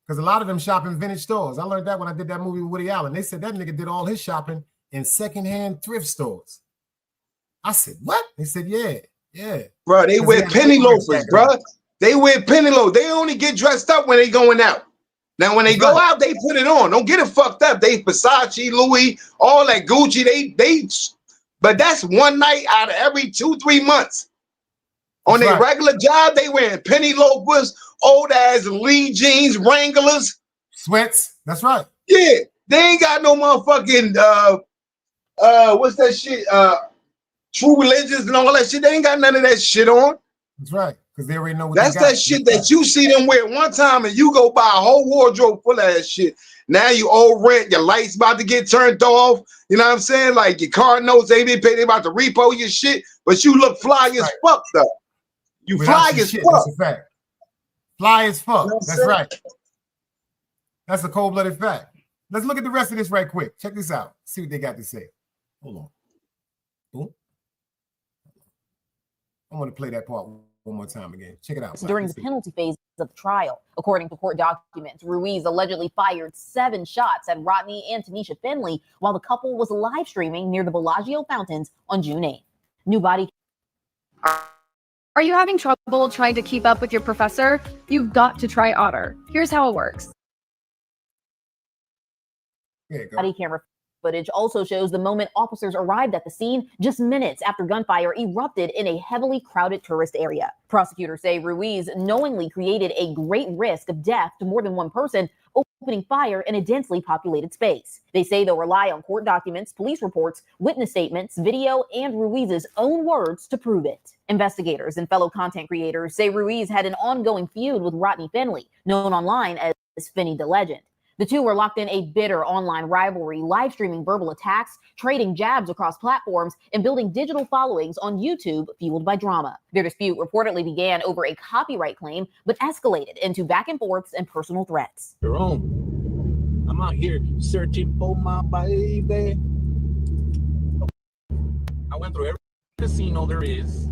Because a lot of them shop in vintage stores. I learned that when I did that movie with Woody Allen. They said that nigga did all his shopping in secondhand thrift stores. I said, what? They said, yeah. Bro, they wear penny loafers, bro. They wear penny loafers. They only get dressed up when they going out. Now, when they go out, they put it on. Don't get it fucked up. They Versace, Louis, all that Gucci. But that's one night out of every 2-3 months. On their regular job, they wearing penny loafers, old ass Lee jeans, Wranglers, sweats. That's right. Yeah, they ain't got no motherfucking what's that shit? True Religions and all that shit. They ain't got none of that shit on. That's right, because they already know what that's they got. That shit that you see them wear one time, and you go buy a whole wardrobe full of that shit. Now you owe rent, your lights about to get turned off. You know what I'm saying? Like your car notes ain't been paid. They about to repo your shit, but you look fly as fuck though. You fly as fuck. That's a fact. Fly as fuck. That's right. That's a cold-blooded fact. Let's look at the rest of this right quick. Check this out. See what they got to say. Hold on. Boom. I want to play that part one more time again. Check it out. During the penalty phase of the trial, according to court documents, Ruiz allegedly fired 7 shots at Rodney and Tanisha Finley while the couple was live streaming near the Bellagio fountains on June 8th. New body. Are you having trouble trying to keep up with your professor? You've got to try Otter. Here's how it works. Body camera footage also shows the moment officers arrived at the scene just minutes after gunfire erupted in a heavily crowded tourist area. Prosecutors say Ruiz knowingly created a great risk of death to more than one person, opening fire in a densely populated space. They say they'll rely on court documents, police reports, witness statements, video, and Ruiz's own words to prove it. Investigators and fellow content creators say Ruiz had an ongoing feud with Rodney Finley, known online as Finny the Legend. The two were locked in a bitter online rivalry, live streaming verbal attacks, trading jabs across platforms, and building digital followings on YouTube fueled by drama. Their dispute reportedly began over a copyright claim, but escalated into back and forths and personal threats. Jerome, I'm out here searching for my baby. I went through every casino there is.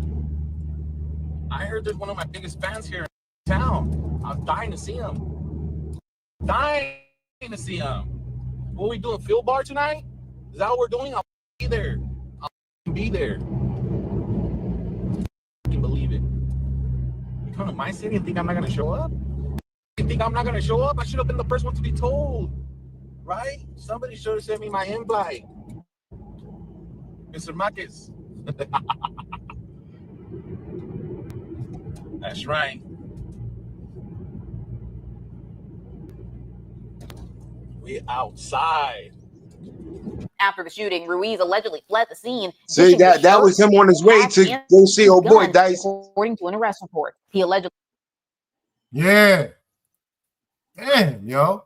I heard there's one of my biggest fans here in town. I'm dying to see him. Dying to see him. What are we doing? Field bar tonight? Is that what we're doing? I'll be there. I'll be there. I can believe it. You come to my city and think I'm not gonna show up? You think I'm not gonna show up? I should have been the first one to be told. Right? Somebody should have sent me my invite. Mr. Marcus. That's right. We outside. After the shooting, Ruiz allegedly fled the scene. See, that was him on his way to go see old boy Dice. According to an arrest report, he allegedly. Yeah. Damn, yo.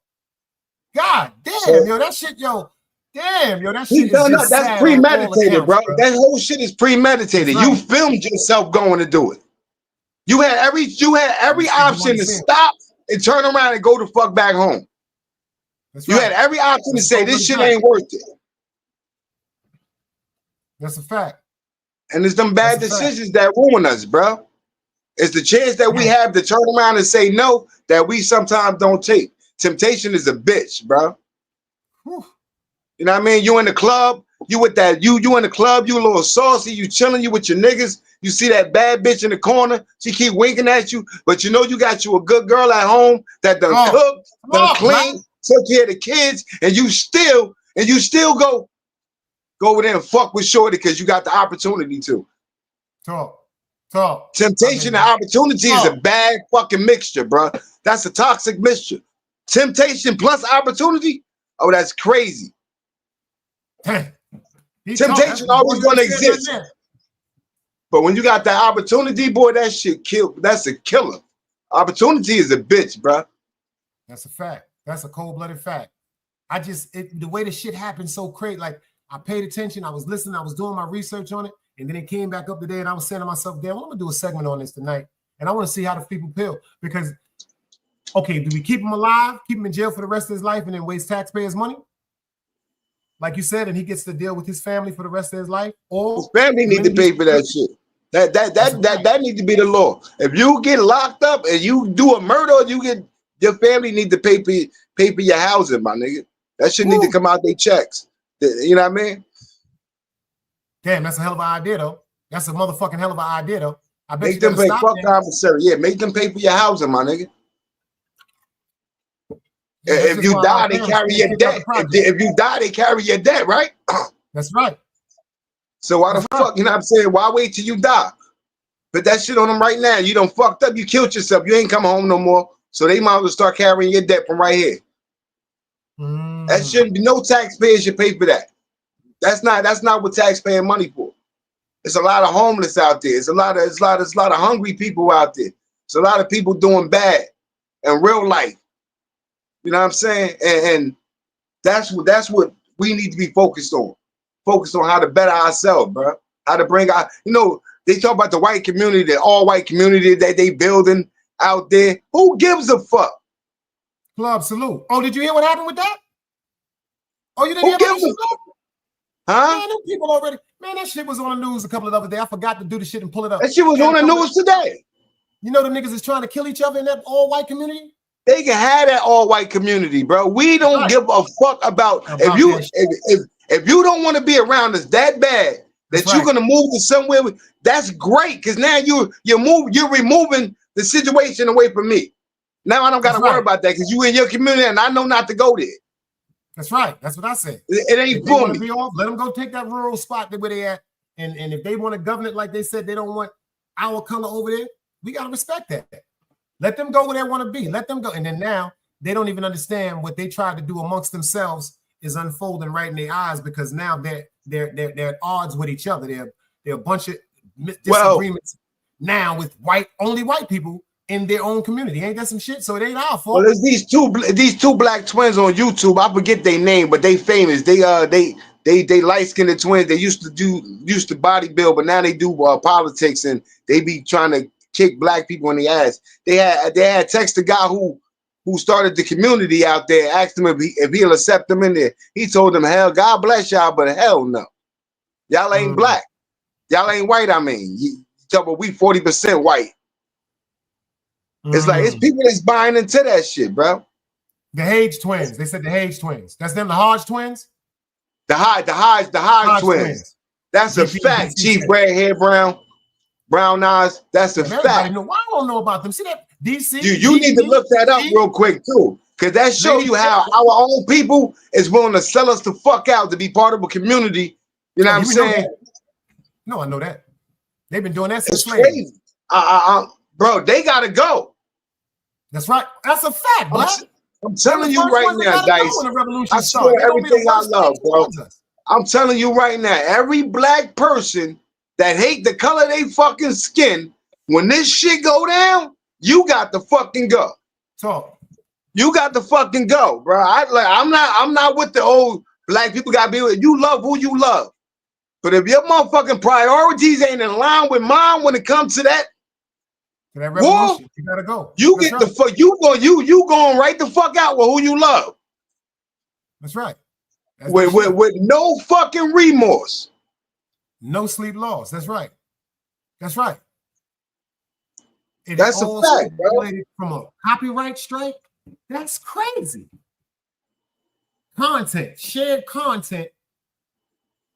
God damn, yo, that shit, yo. Damn, yo, that shit is just that's premeditated, bro. That whole shit is premeditated. Right. You filmed yourself going to do it. You had every option to stop and turn around and go the fuck back home. You had every option to say this shit ain't worth it. That's a fact. And it's them bad decisions that ruin us, bro. It's the chance that we have to turn around and say no that we sometimes don't take. Temptation is a bitch, bro. Whew. You know what I mean? You in the club, you with that, you in the club, you a little saucy, you chilling, you with your niggas. You see that bad bitch in the corner, she keep winking at you, but you know you got you a good girl at home that done cook, done clean, took care of the kids, and you still go over there and fuck with shorty because you got the opportunity to. Talk. Temptation and opportunity is a bad fucking mixture, bro. That's a toxic mixture. Temptation plus opportunity, oh, that's crazy. Temptation always gonna exist. But when you got that opportunity, boy, that shit kill. That's a killer. Opportunity is a bitch, bro. That's a fact. That's a cold-blooded fact. The way the shit happened so crazy. Like, I paid attention. I was listening. I was doing my research on it. And then it came back up today, and I was saying to myself, damn, I'm going to do a segment on this tonight. And I want to see how the people feel. Because Okay, do we keep him alive, keep him in jail for the rest of his life, and then waste taxpayers' money? Like you said, and he gets to deal with his family for the rest of his life? Or his family need to pay for that shit. That need to be the law. If you get locked up and you do a murder, your family need to pay for your housing, my nigga. That shit need to come out their checks. You know what I mean? Damn, that's a hell of an idea, though. That's a motherfucking hell of an idea, though. I bet make them pay commissary. Yeah, make them pay for your housing, my nigga. Yeah, if you die, they carry your debt. If you die, they carry your debt, right? That's right. So why the fuck, you know what I'm saying? Why wait till you die? Put that shit on them right now. You done fucked up. You killed yourself. You ain't coming home no more. So they might as well start carrying your debt from right here. That shouldn't be, no taxpayer should pay for that. That's not what taxpaying money for. It's a lot of homeless out there. It's a lot of hungry people out there. It's a lot of people doing bad in real life. You know what I'm saying? And that's what we need to be focused on. Focus on how to better ourselves, bro. How to bring our, they talk about the white community, the all white community that they building out there. Who gives a fuck? Club salute. Oh, did you hear what happened with that? Oh, you didn't hear about that? Huh? Man, them people already. Man, that shit was on the news a couple of other days. I forgot to do the shit and pull it up. That shit was on the news today. You know the niggas is trying to kill each other in that all white community? They can have that all white community, bro. We don't give a fuck about if you don't want to be around us that bad that you're gonna move to somewhere. That's great, because now you're removing the situation away from me. Now I don't got to worry about that because you in your community and I know not to go there. That's right. That's what I said. It ain't for me. Let them go take that rural spot where they at, and if they want to govern it like they said, they don't want our color over there. We gotta respect that. Let them go where they want to be. Let them go. And then now they don't even understand what they tried to do amongst themselves is unfolding right in their eyes, because now they're at odds with each other. They're a bunch of disagreements now with only white people in their own community. Ain't that some shit? So it ain't our fault. Well, there's these two black twins on YouTube. I forget their name, but they famous. They light-skinned twins. They used to bodybuild, but now they do politics, and they be trying to kick black people in the ass. They had text the guy who started the community out there, asked him if he'll accept them in there. He told them, hell, God bless y'all, but hell no. Y'all ain't black. Y'all ain't white, I mean. You talk about we 40% white. It's like, it's people that's buying into that shit, bro. The Hage twins. They said the Hage twins. That's them, the Hodge twins? The Hodge twins. That's a fact. Chief red hair, brown eyes. That's a fact. I don't know about them. See that? DC. You need to look that up real quick too, because that shows you how our own people is willing to sell us the fuck out to be part of a community. You know what I'm saying? No, I know that. They've been doing that since slavery. Crazy. Bro, they gotta go. That's right. That's a fact, bro. I'm telling you right now, Dice. I swear everything I love, bro. I'm telling you right now, every black person that hate the color of their fucking skin, when this shit go down, you got to fucking go. So you got to fucking go, bro. I'm not with the old black people gotta be with. You love who you love. But if your motherfucking priorities ain't in line with mine when it comes to that, revolution, you gotta go. You That's get right. the fuck. You going right the fuck out with who you love. That's right. With no fucking remorse. No sleep lost. That's right. That's right. That's a fact, bro. From a copyright strike, that's crazy. Shared content.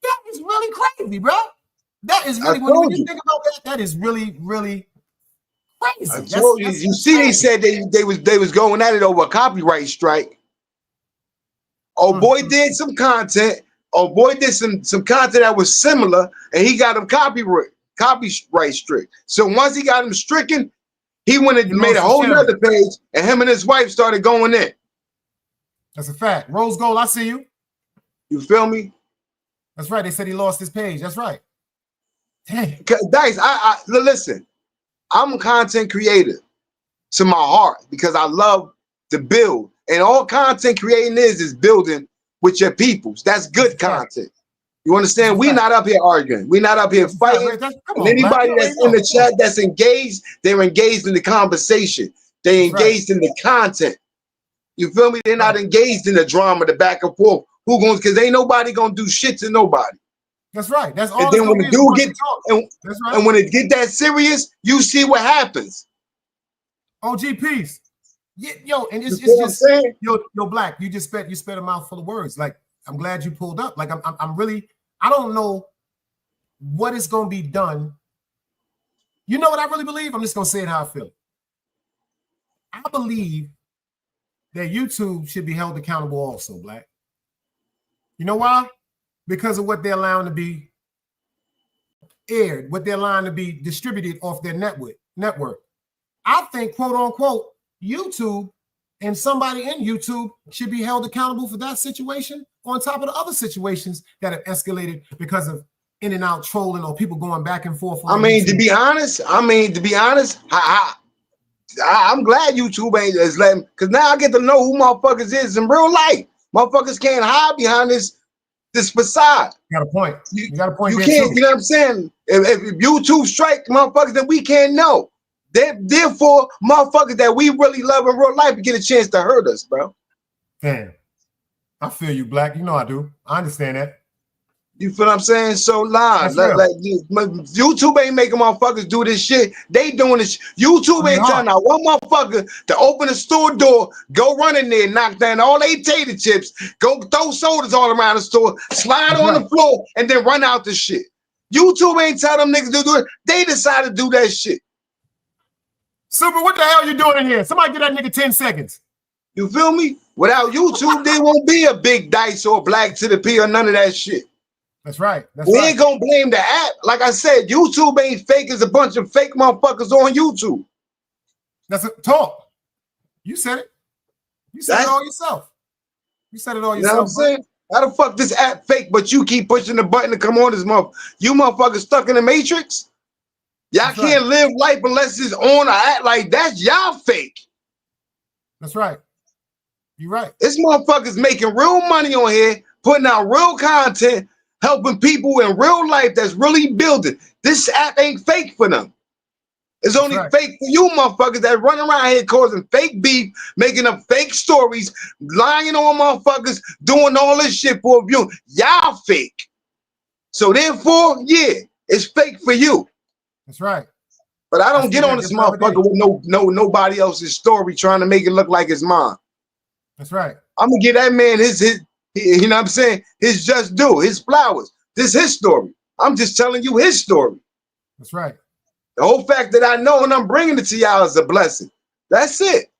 That is really crazy, bro. That is really, when you think about that is really, really crazy. I told you. You see, they said they was going at it over a copyright strike. Oh boy did some content. Oh boy did some content that was similar, and he got him copyright strict. So once he got him stricken, he went and made a whole nother page, and him and his wife started going in. That's a fact. Rose Gold, I see you. You feel me? That's right. They said he lost his page. That's right. Dang. Dice, I listen. I'm a content creator to my heart because I love to build, and all content creating is building with your peoples. That's good content. You understand? We're not up here arguing. We're not up here fighting. And anybody that's in the chat that's engaged, they're engaged in the conversation. They engaged in the content. You feel me? They're not engaged in the drama, the back and forth. Who going? Because ain't nobody gonna do shit to nobody. That's right. That's all. And then when the dude get and when it get that serious, you see what happens. OG peace. Yeah, yo, and it's just yo, Black. You spent a mouthful of words. Like, I'm glad you pulled up. Like, I'm really. I don't know what is going to be done. You know what I really believe? I'm just going to say it how I feel. I believe that YouTube should be held accountable also, Black. You know why? Because of what they're allowing to be aired, what they're allowing to be distributed off their network. I think, quote unquote, YouTube and somebody in YouTube should be held accountable for that situation on top of the other situations that have escalated because of in and out trolling or people going back and forth. I mean, to be honest, I'm glad YouTube ain't as letting, because now I get to know who motherfuckers is in real life. Motherfuckers can't hide behind this facade. You got a point. You got a point. You can't, you know what I'm saying? If YouTube strike motherfuckers, then we can't know. Therefore, motherfuckers that we really love in real life get a chance to hurt us, bro. Damn. I feel you, Black. You know I do. I understand that. You feel what I'm saying? So like YouTube ain't making motherfuckers do this shit. They doing this. YouTube ain't telling out one motherfucker to open a store door, go run in there, knock down all they tater chips, go throw sodas all around the store, slide on the floor, and then run out the shit. YouTube ain't telling them niggas to do it. They decided to do that shit. Super, what the hell you doing in here? Somebody give that nigga 10 seconds. You feel me? Without YouTube, there won't be a Big Dice or Black to the P or none of that shit. That's right. We ain't gonna blame the app. Like I said, YouTube ain't fake. It's a bunch of fake motherfuckers on YouTube. That's a talk. You said it. You said it all yourself. You said it all yourself. You know what I'm saying? How the fuck this app fake, but you keep pushing the button to come on this motherfucker? You motherfuckers stuck in the Matrix? Y'all can't live life unless it's on or act like that's y'all fake. That's right. You're right. This motherfuckers making real money on here, putting out real content, helping people in real life that's really building. This app ain't fake for them. It's only fake for you motherfuckers that run around here causing fake beef, making up fake stories, lying on motherfuckers, doing all this shit for a view. Y'all fake. So therefore, yeah, it's fake for you. That's right. But I don't get on this motherfucker with nobody else's story trying to make it look like it's mine. That's right. I'm gonna give that man his you know what I'm saying, his just due, his flowers. This is his story. I'm just telling you his story. That's right. The whole fact that I know and I'm bringing it to y'all is a blessing. That's it.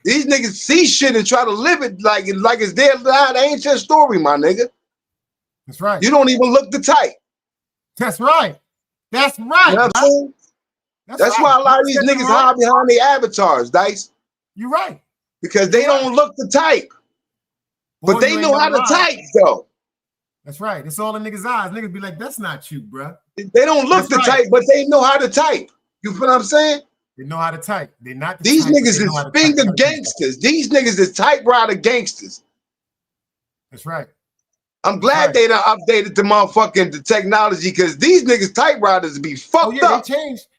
These niggas see shit and try to live it like it's their life. That ain't your story, my nigga. That's right. You don't even look the type. That's right. That's right. You know what I'm saying? That's why a lot of these niggas hide behind their avatars, Dice. You're right. Because they don't look the type. But they know how to type, though. That's right. It's all in niggas' eyes. Niggas be like, that's not you, bro. They don't look the type, but they know how to type. You feel what I'm saying? They know how to type. They're not the These type, niggas is finger gangsters. These niggas is typewriter gangsters. That's right. I'm glad they done updated the motherfucking technology, because these niggas typewriters be fucked up.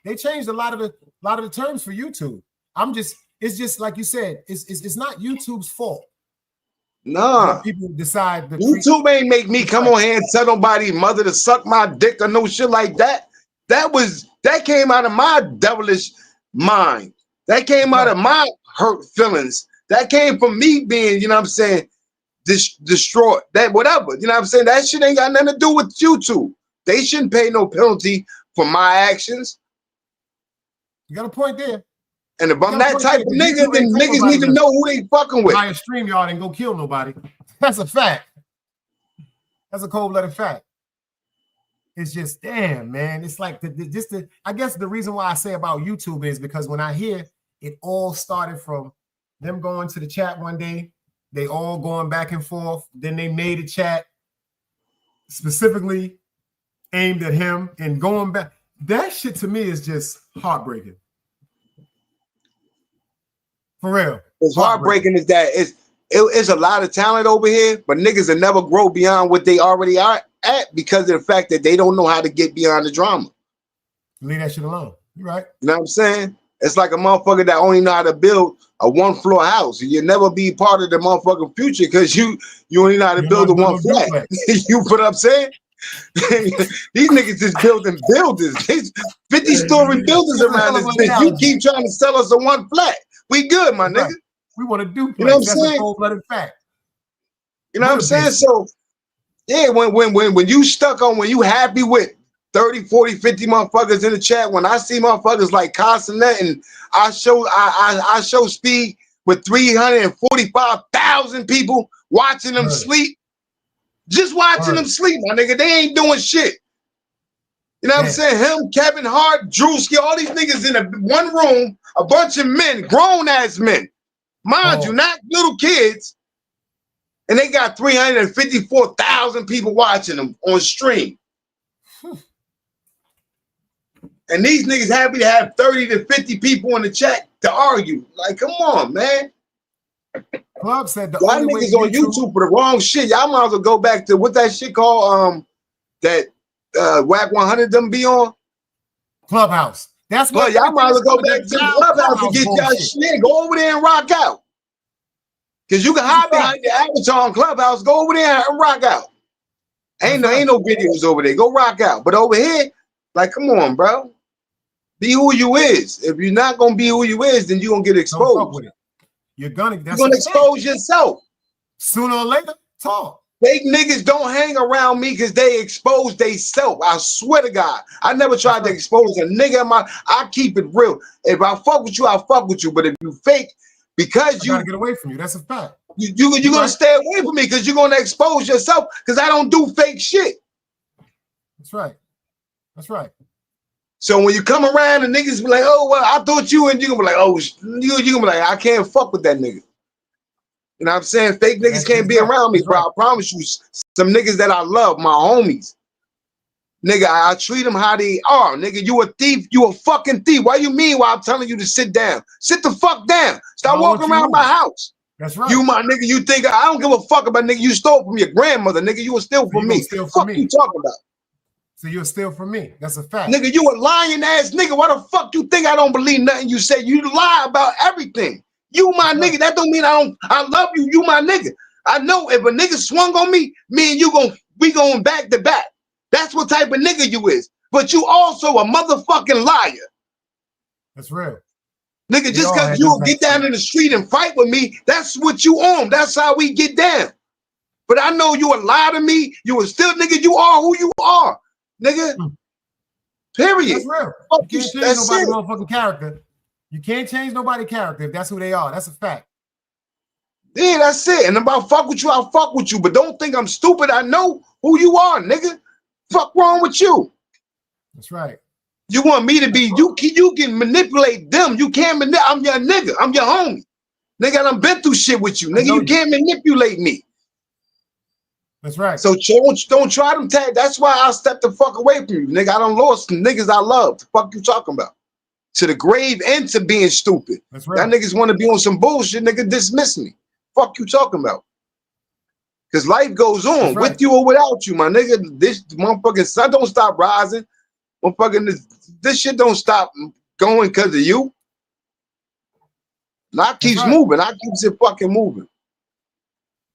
They changed a lot of the terms for YouTube. It's just like you said, it's not YouTube's fault. Nah. People decide YouTube ain't make me come on here and tell nobody's mother to suck my dick or no shit like that. That came out of my devilish mind. That came out of my hurt feelings. That came from me being, you know what I'm saying, destroyed. That whatever. You know what I'm saying? That shit ain't got nothing to do with YouTube. They shouldn't pay no penalty for my actions. You got a point there. And if I'm that type of nigga, then niggas need to know who they fucking with. Buy a StreamYard and go kill nobody. That's a fact. That's a cold-blooded fact. It's just, damn, man. It's like I guess the reason why I say about YouTube is because when I hear it all started from them going to the chat one day, they all going back and forth. Then they made a chat specifically aimed at him and going back. That shit to me is just heartbreaking. For real. What's heartbreaking is that it's a lot of talent over here, but niggas will never grow beyond what they already are at because of the fact that they don't know how to get beyond the drama. Leave that shit alone. You're right. You know what I'm saying? It's like a motherfucker that only know how to build a 1-floor house. You'll never be part of the motherfucking future because you only know how to build a 1 flat. You put what I'm saying? These niggas is building buildings. These 50-story buildings around this bitch. You keep trying to sell us a 1 flat. We good, my nigga. We want to duplex. You know what I'm That's saying? a cold-blooded fact. You know what I'm saying? So, yeah, when you stuck on, when you happy with 30, 40, 50 motherfuckers in the chat, when I see motherfuckers like Constantine and I show Speed with 345,000 people watching them sleep, just watching them sleep, my nigga, they ain't doing shit. You know what I'm saying? Him, Kevin Hart, Drewski, all these niggas in one room, a bunch of men, grown-ass men, mind you, not little kids, and they got 354,000 people watching them on stream. And these niggas happy to have 30 to 50 people in the chat to argue. Like, come on, man. Club said the y'all niggas on YouTube for the wrong shit. Y'all might as well go back to what that shit called, that Whack 100 them be on? Clubhouse. That's what y'all might as well go back to the Clubhouse and get y'all shit. Go over there and rock out. Because you can hide behind your avatar on Clubhouse. Go over there and rock out. Ain't no videos over there. Go rock out. But over here, like, come on, bro. Be who you is. If you're not gonna be who you is, then you're gonna get exposed. You're gonna expose yourself. Sooner or later, talk. Fake niggas don't hang around me because they expose themselves. I swear to God. I never tried to expose a nigga. I keep it real. If I fuck with you, I'll fuck with you. But if you fake, because you gotta get away from you. That's a fact. You're gonna stay away from me because you're gonna expose yourself because I don't do fake shit. That's right. That's right. So when you come around and niggas be like, oh, well, I thought you, and you're gonna be like, oh, you're gonna be like, I can't fuck with that nigga. You know what I'm saying? Fake niggas can't be around me, bro. I promise you, some niggas that I love, my homies. Nigga, I treat them how they are. Nigga, you a thief. You a fucking thief. Why you mean while I'm telling you to sit down? Sit the fuck down. Stop walking around my house. That's right. You, my nigga, you think I don't give a fuck about nigga. You stole from your grandmother, nigga. You will steal from me. Fuck you talking about? So you'll steal from me. That's a fact. Nigga, you a lying ass nigga. Why the fuck you think I don't believe nothing you say? You lie about everything. You my nigga. That don't mean I love you. You my nigga. I know if a nigga swung on me, me and you we going back to back. That's what type of nigga you is. But you also a motherfucking liar. That's real. Nigga, just because you get down in the street and fight with me, that's what you on. That's how we get down. But I know you a lie to me. You a still nigga. You are who you are. Nigga, period. That's real. You can't change nobody's motherfucking character. You can't change nobody's character if that's who they are. That's a fact. Yeah, that's it. And if I fuck with you, I'll fuck with you. But don't think I'm stupid. I know who you are, nigga. Fuck wrong with you? That's right. You want me to be, you can manipulate them. You can't manipulate. I'm your nigga. I'm your homie. Nigga, I done been through shit with you. Nigga, you can't manipulate me. That's right. So don't try them tag. That's why I stepped the fuck away from you. Nigga, I done lost some niggas I love. The fuck you talking about? To the grave and to being stupid. That's right. That niggas want to be on some bullshit, nigga, dismiss me. Fuck you talking about? Because life goes on with you or without you, my nigga. This motherfucking sun don't stop rising. Motherfucking this shit don't stop going because of you. And I keeps moving. I keeps it fucking moving.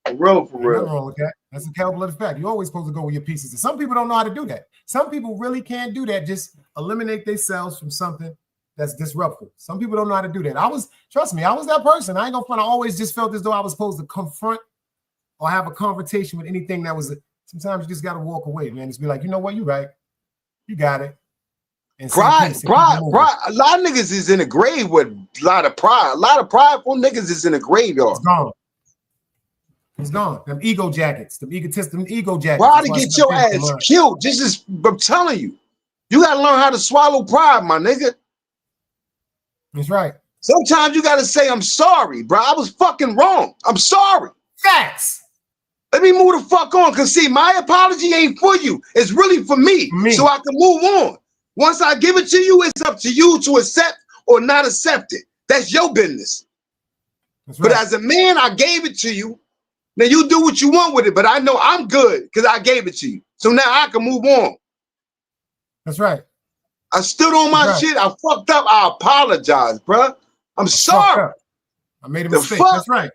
For real, for real. Nothing wrong with that. That's a cold-blooded fact. You're always supposed to go with your pieces. And some people don't know how to do that. Some people really can't do that. Just eliminate themselves from something that's disruptive. Some people don't know how to do that. Trust me, I was that person. I ain't gonna front. I always just felt as though I was supposed to confront or have a conversation with anything that was. Sometimes you just gotta walk away, man. Just be like, you know what, you right. You got it. And pride. A lot of niggas is in the grave with a lot of pride. A lot of prideful niggas is in the graveyard. It's gone. It's gone. Them ego jackets, them ego jackets. Pride to get your ass killed. I'm telling you. You gotta learn how to swallow pride, my nigga. That's right. Sometimes you gotta say, I'm sorry, bro. I was fucking wrong. I'm sorry. Facts. Let me move the fuck on. Cause see, my apology ain't for you. It's really for me. So I can move on. Once I give it to you, it's up to you to accept or not accept it. That's your business. That's right. But as a man, I gave it to you. Now you do what you want with it, but I know I'm good because I gave it to you. So now I can move on. That's right. I stood on my shit. I fucked up. I apologize, bro. I'm sorry. I made a the mistake. Fuck? That's right.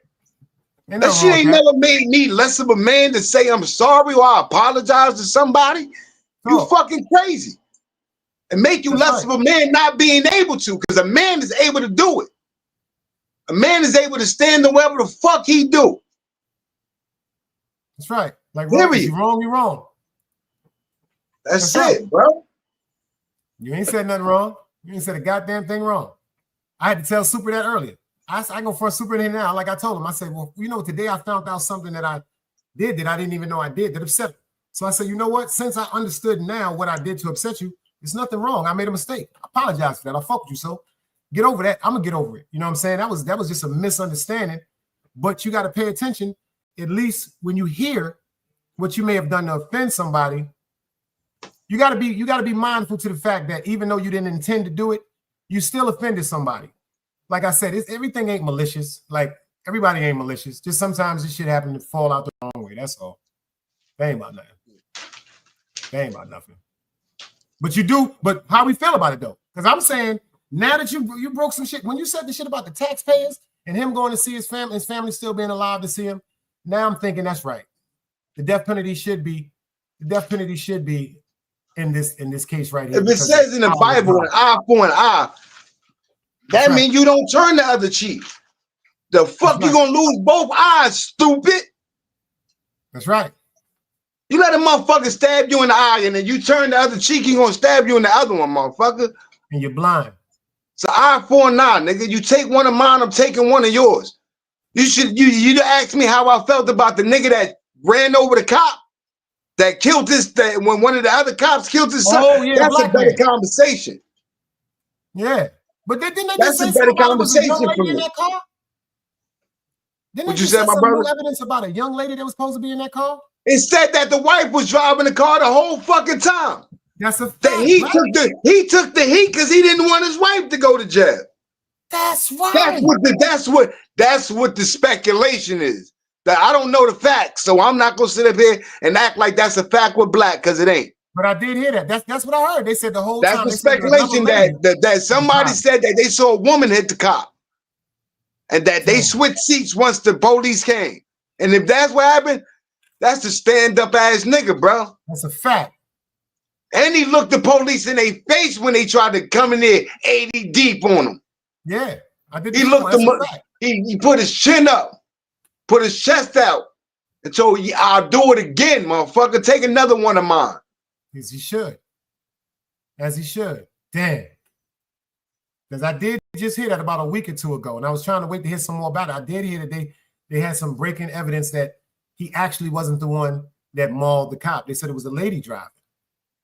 That shit ain't never made me less of a man to say I'm sorry or I apologize to somebody. You fucking crazy. And make you less of a man not being able to, because a man is able to do it. A man is able to stand on whatever the fuck he do. That's right. Like, wrong, you wrong, you wrong. That's it, bro. You ain't said nothing wrong. You ain't said a goddamn thing wrong. I had to tell Super that earlier. I go for a Super in here now. Like I told him, I said, well, you know, today I found out something that I did that I didn't even know I did that upset me. So I said, you know what? Since I understood now what I did to upset you, there's nothing wrong. I made a mistake. I apologize for that. I fucked you. So get over that. I'm gonna get over it. You know what I'm saying? That was just a misunderstanding. But you got to pay attention, at least when you hear what you may have done to offend somebody. You gotta be mindful to the fact that even though you didn't intend to do it, you still offended somebody. Like I said, everything ain't malicious. Like everybody ain't malicious. Just sometimes this shit happen to fall out the wrong way. That's all. They ain't about nothing. They ain't about nothing. But you do. But how we feel about it though? Because I'm saying now that you broke some shit. When you said the shit about the taxpayers and him going to see his family still being alive to see him, now I'm thinking that's right. The death penalty should be in this case right here. If it says in the Bible an eye for an eye, that means you don't turn the other cheek. The fuck you gonna lose both eyes, stupid? That's right. You let a motherfucker stab you in the eye and then you turn the other cheek, he gonna stab you in the other one, motherfucker. And you're blind. It's an eye for an eye, nigga. You take one of mine, I'm taking one of yours. You asked me how I felt about the nigga that ran over the cop that killed when one of the other cops killed his son. Oh, yeah, that's a better conversation. Yeah. But didn't they that's just a say better something about a young conversation lady for in me. that car? Didn't What they you just said, say my some brother? new evidence about a young lady that was supposed to be in that car? It said that the wife was driving the car the whole fucking time. That's a fact. That he took the heat because he didn't want his wife to go to jail. That's right. That's what the speculation is. That I don't know the facts, so I'm not gonna sit up here and act like that's a fact with Black, because it ain't. But I did hear that. That's what I heard. They said the whole time. That's the speculation that somebody said that they saw a woman hit the cop, and that they switched seats once the police came. And if that's what happened, that's the stand-up ass nigga, bro. That's a fact. And he looked the police in their face when they tried to come in there 80 deep on him. Yeah, I did. He looked them up. He put his chin up, put his chest out, and told you, I'll do it again, motherfucker. Take another one of mine. As he should. As he should. Damn. Because I did just hear that about a week or two ago, and I was trying to wait to hear some more about it. I did hear that they had some breaking evidence that he actually wasn't the one that mauled the cop. They said it was a lady driving.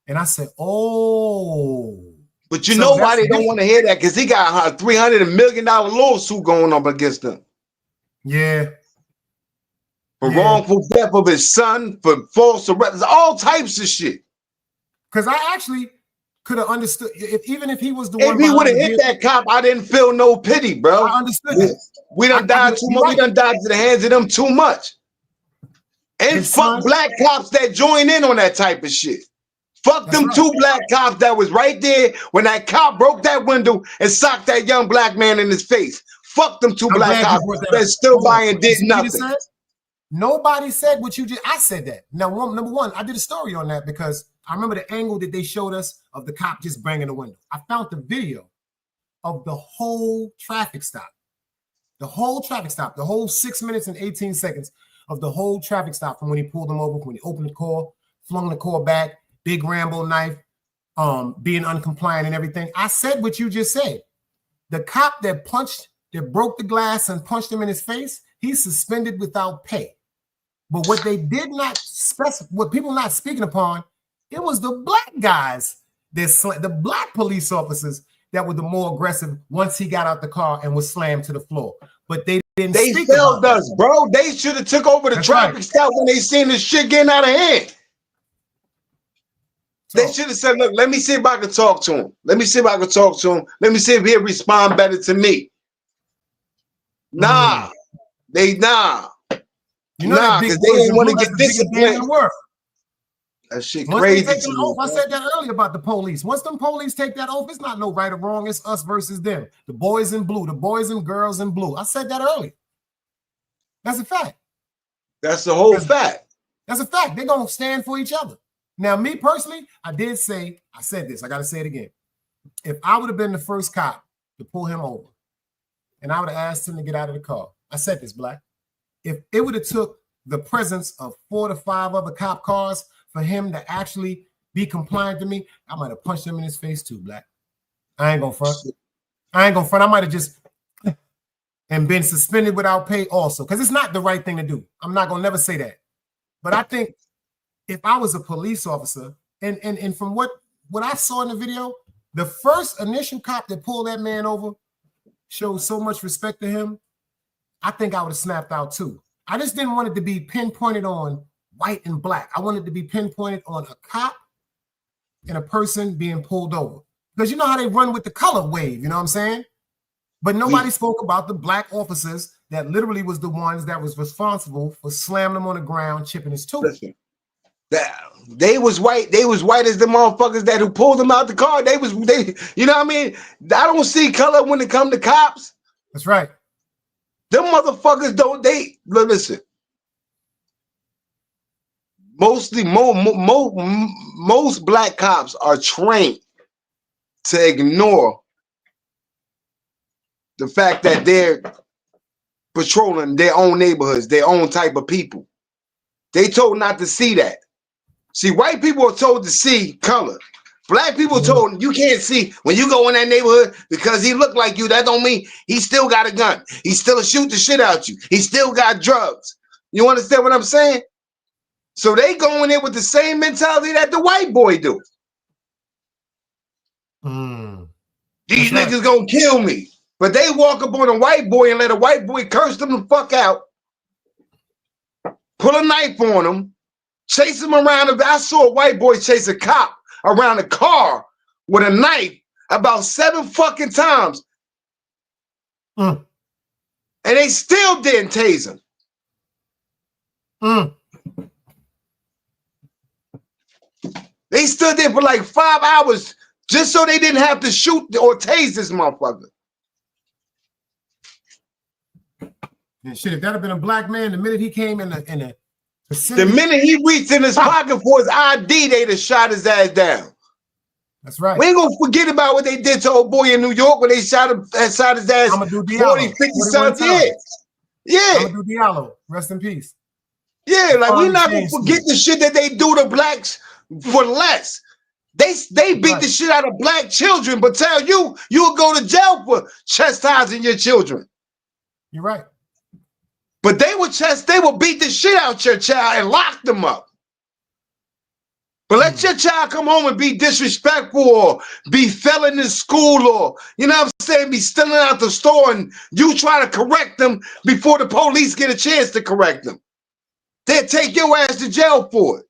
And I said, oh. But you know why they don't want to hear that? Because he got a $300 million lawsuit going up against him. Yeah. For wrongful death of his son, for false arrest, all types of shit. Because I actually could have understood, even if he was the one. If he would have hit that cop, I didn't feel no pity, bro. I understood that. We done died too much. We done died to the hands of them too much. And fuck Black cops that join in on that type of shit. Fuck them two Black cops that was right there when that cop broke that window and socked that young Black man in his face. Fuck them two Black cops that still by and did nothing. Nobody said what you just. I said that. Now, number one, I did a story on that because I remember the angle that they showed us of the cop just banging the window. I found the video of the whole traffic stop. The whole traffic stop, the whole 6 minutes and 18 seconds of the whole traffic stop from when he pulled them over, when he opened the car, flung the car back, big Rambo knife, being uncompliant and everything. I said what you just said. The cop that broke the glass and punched him in his face, he's suspended without pay. But what they did not specify, what people not speaking upon, it was the Black guys, the Black police officers that were the more aggressive once he got out the car and was slammed to the floor. But they didn't. They failed us, bro. They should have took over the traffic stop when they seen this shit getting out of hand. They should have said, look, let me see if I can talk to him. Let me see if I can talk to him. Let me see if he'll respond better to me. Nah. Nah, because they didn't want to get disciplined. That shit Once they crazy take to that me, oath, I man. said that earlier about the police. Once them police take that oath, it's not no right or wrong. It's us versus them. The boys in blue, the boys and girls in blue. I said that earlier. That's a fact. That's the whole fact. That's a fact. They're going to stand for each other. Now, me personally, I said this. I got to say it again. If I would have been the first cop to pull him over and I would have asked him to get out of the car, I said this, Black. If it would have took the presence of 4 to 5 other cop cars for him to actually be compliant to me, I might have punched him in his face too, Black. I ain't gonna front. I might have just and been suspended without pay also, because it's not the right thing to do. I'm not gonna never say that. But I think if I was a police officer, and from what I saw in the video, the first initial cop that pulled that man over showed so much respect to him, I think I would have snapped out too. I just didn't want it to be pinpointed on white and black. I wanted to be pinpointed on a cop and a person being pulled over. Because you know how they run with the color wave, you know what I'm saying? But nobody spoke about the black officers that literally was the ones that was responsible for slamming him on the ground, chipping his tooth. Listen, they was white. They was white as the motherfuckers that who pulled them out the car. They, you know what I mean? I don't see color when it come to cops. That's right. Them motherfuckers don't. Listen. Mostly, most black cops are trained to ignore the fact that they're patrolling their own neighborhoods, their own type of people. They told not to see that. See, white people are told to see color. Black people told you can't see when you go in that neighborhood because he look like you. That don't mean he still got a gun. He still shoot the shit out you. He still got drugs. You understand what I'm saying? So they go in there with the same mentality that the white boy do. These niggas gonna kill me. But they walk up on a white boy and let a white boy curse them the fuck out, pull a knife on him, chase him around. I saw a white boy chase a cop around a car with a knife about 7 fucking times. And they still didn't tase him. They stood there for like 5 hours just so they didn't have to shoot or tase this motherfucker. And shit, if that had been a black man, the minute he came in the the minute he reached in his pocket for his ID, they'd have shot his ass down. That's right. We ain't gonna forget about what they did to old boy in New York when they shot his ass 40, 50 something years. Yeah. Amadou Diallo, rest in peace. Yeah, like we're not gonna forget the shit that they do to blacks for less. They beat the shit out of black children, but tell you will go to jail for chastising your children. You're right. But they will beat the shit out your child and lock them up. But let your child come home and be disrespectful or be failing in school or, you know what I'm saying, be stealing out the store and you try to correct them before the police get a chance to correct them. They'll take your ass to jail for it.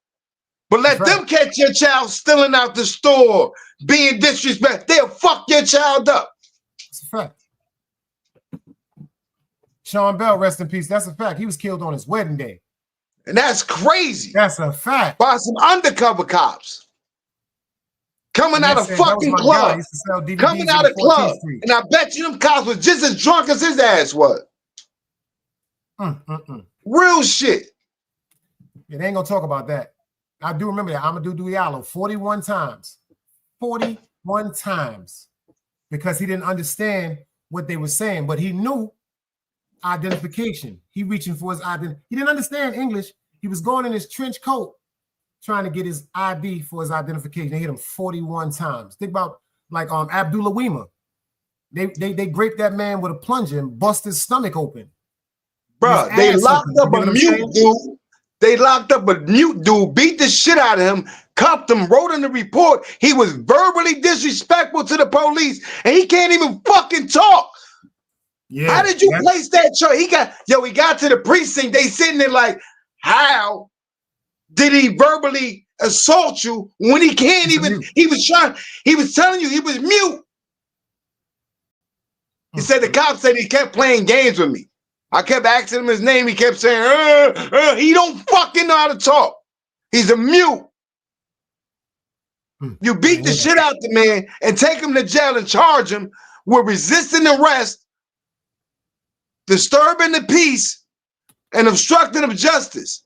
But let them catch your child stealing out the store, being disrespectful. They'll fuck your child up. That's a fact. Sean Bell, rest in peace. That's a fact. He was killed on his wedding day. And that's crazy. That's a fact. By some undercover cops. Coming out of fucking club. Coming out of club. And I bet you them cops was just as drunk as his ass was. Real shit. Yeah, they ain't gonna talk about that. I do remember that. Amadou Diallo 41 times. 41 times. Because he didn't understand what they were saying, but he knew identification. He reaching for his identity. He didn't understand English. He was going in his trench coat trying to get his ID for his identification. They hit him 41 times. Think about like Abdullah Weema. They graped that man with a plunger and bust his stomach open. Bro, they locked up a mute dude. They locked up a mute dude, beat the shit out of him, cuffed him, wrote in the report. He was verbally disrespectful to the police, and he can't even fucking talk. Yeah, how did you place that charge? He got to the precinct. They sitting there like, how did he verbally assault you when he can't even? He was telling you he was mute. He said the cop said he kept playing games with me. I kept asking him his name. He kept saying, he don't fucking know how to talk. He's a mute. You beat the shit out the man and take him to jail and charge him with resisting arrest, disturbing the peace, and obstructing of justice.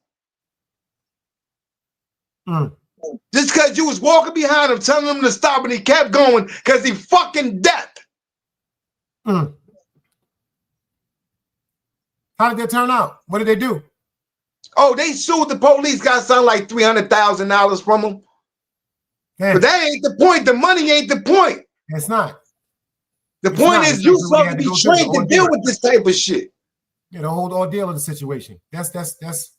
Just because you was walking behind him, telling him to stop, and he kept going because he fucking deaf. How did that turn out? What did they do? Oh, they sued the police, got something like $300,000 from them. But that ain't the point. The money ain't the point. It's not. The point is you supposed to be trained to deal with this type of shit. Yeah, the whole ordeal of the situation. It's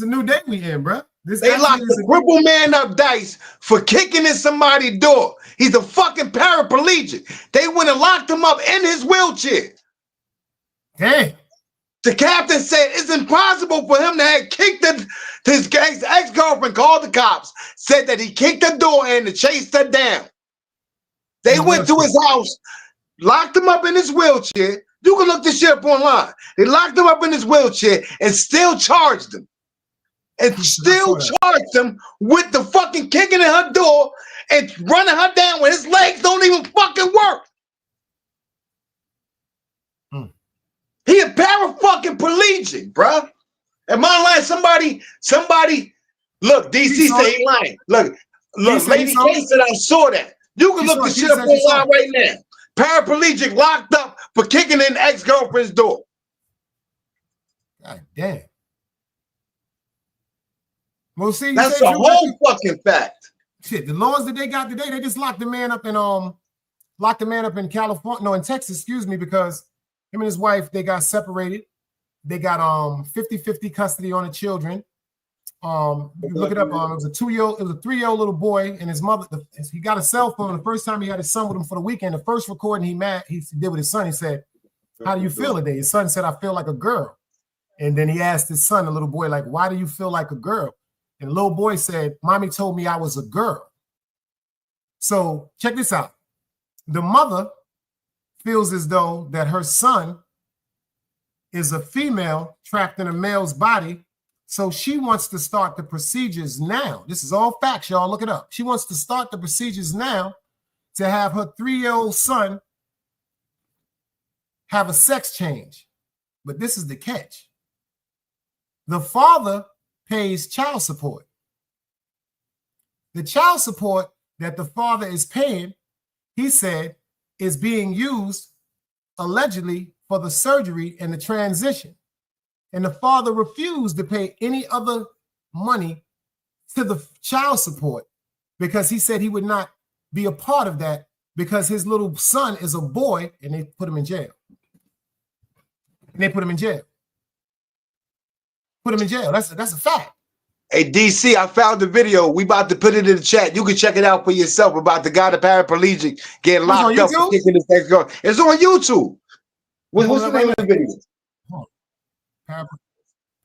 a new day we in, bro. They locked the crippled man up, Dice, for kicking in somebody's door. He's a fucking paraplegic. They went and locked him up in his wheelchair. Damn. The captain said it's impossible for him to have kicked his ex-girlfriend, called the cops, said that he kicked the door in and chased her down. They went to his house, locked him up in his wheelchair. You can look this shit up online. They locked him up in his wheelchair and still charged him. And still charged him with the fucking kicking in her door and running her down when his legs don't even fucking work. He a para-fucking-pelegic, bruh. Am I lying? Somebody, look, DC say he lying. Look, Lady K said I saw that. You can look this shit up online right now. Paraplegic locked up for kicking in ex-girlfriend's door. God damn. Well, see, that's a whole fucking fact. Shit, the laws that they got today, they just locked the man up in California, no, in Texas, excuse me, because him and his wife, they got separated. They got 50-50 custody on the children. Look it up. It was a 3-year-old little boy, and his mother. He got a cell phone. The first time he had his son with him for the weekend, the first recording he did with his son, he said, "How do you feel today?" His son said, "I feel like a girl." And then he asked his son, the little boy, like, "Why do you feel like a girl?" And the little boy said, "Mommy told me I was a girl." So check this out. The mother feels as though that her son is a female trapped in a male's body. So she wants to start the procedures now. This is all facts, y'all. Look it up. She wants to start the procedures now to have her 3-year-old son have a sex change. But this is the catch. The father pays child support. The child support that the father is paying, he said, is being used allegedly for the surgery and the transition. And the father refused to pay any other money to the child support because he said he would not be a part of that because his little son is a boy, and they put him in jail. Put him in jail. That's a fact. Hey, DC, I found the video. We about to put it in the chat. You can check it out for yourself about the guy, the paraplegic, getting locked up for kicking his ex-girl. It's on YouTube. What's the name of the video?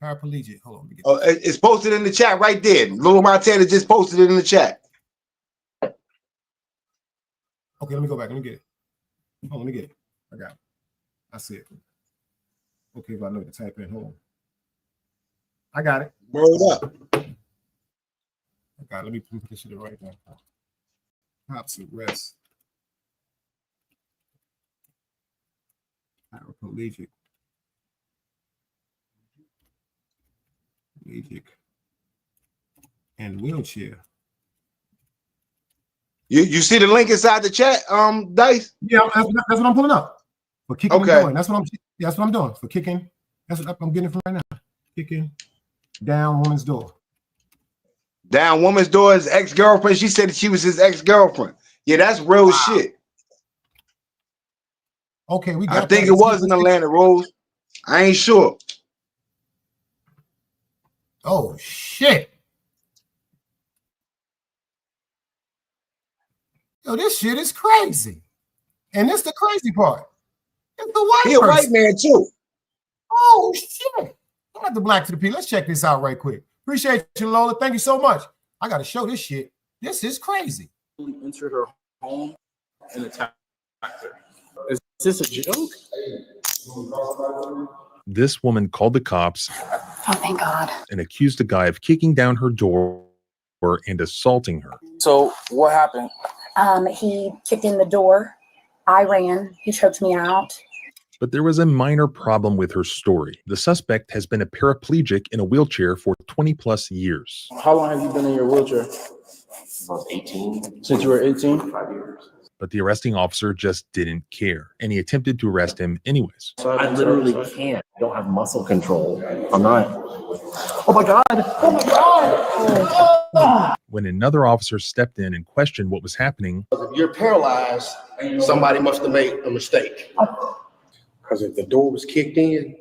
Paraplegic. Hold on. Oh, it's posted in the chat right there. Little Montana just posted it in the chat. Okay, let me go back. Let me get it. Hold on, let me get it. I got it. I see it. Okay, if I know to type in. Hold on. I got it. Word up. I got it. Let me put this shit right now. Cops arrest paraplegic. And wheelchair. You see the link inside the chat, Dice? Yeah, that's what I'm pulling up. For kicking and going. That's what I'm doing. For kicking. That's what I'm getting from right now. Kicking down woman's door. Down woman's door, his ex-girlfriend. She said she was his ex-girlfriend. Yeah, that's real shit. Okay, we got I think it was in Atlanta, Rose. I ain't sure. Oh shit. Yo, this shit is crazy. And this the crazy part. It's the white person. He a white man too. Oh shit. I'm at the black to the P. Let's check this out right quick. Appreciate you, Lola. Thank you so much. I gotta show this shit. This is crazy. Entered her home and attacked her. Is this a joke? This woman called the cops. Oh, thank God. And accused a guy of kicking down her door and assaulting her. So what happened? He kicked in the door. I ran. He choked me out. But there was a minor problem with her story. The suspect has been a paraplegic in a wheelchair for 20 plus years. How long have you been in your wheelchair? About 18. Since you were 18? 5 years. But the arresting officer just didn't care, and he attempted to arrest him anyways. I literally can't. I don't have muscle control. I'm not. Oh my God. Oh my God. When another officer stepped in and questioned what was happening, If you're paralyzed, somebody must have made a mistake. Because if the door was kicked in,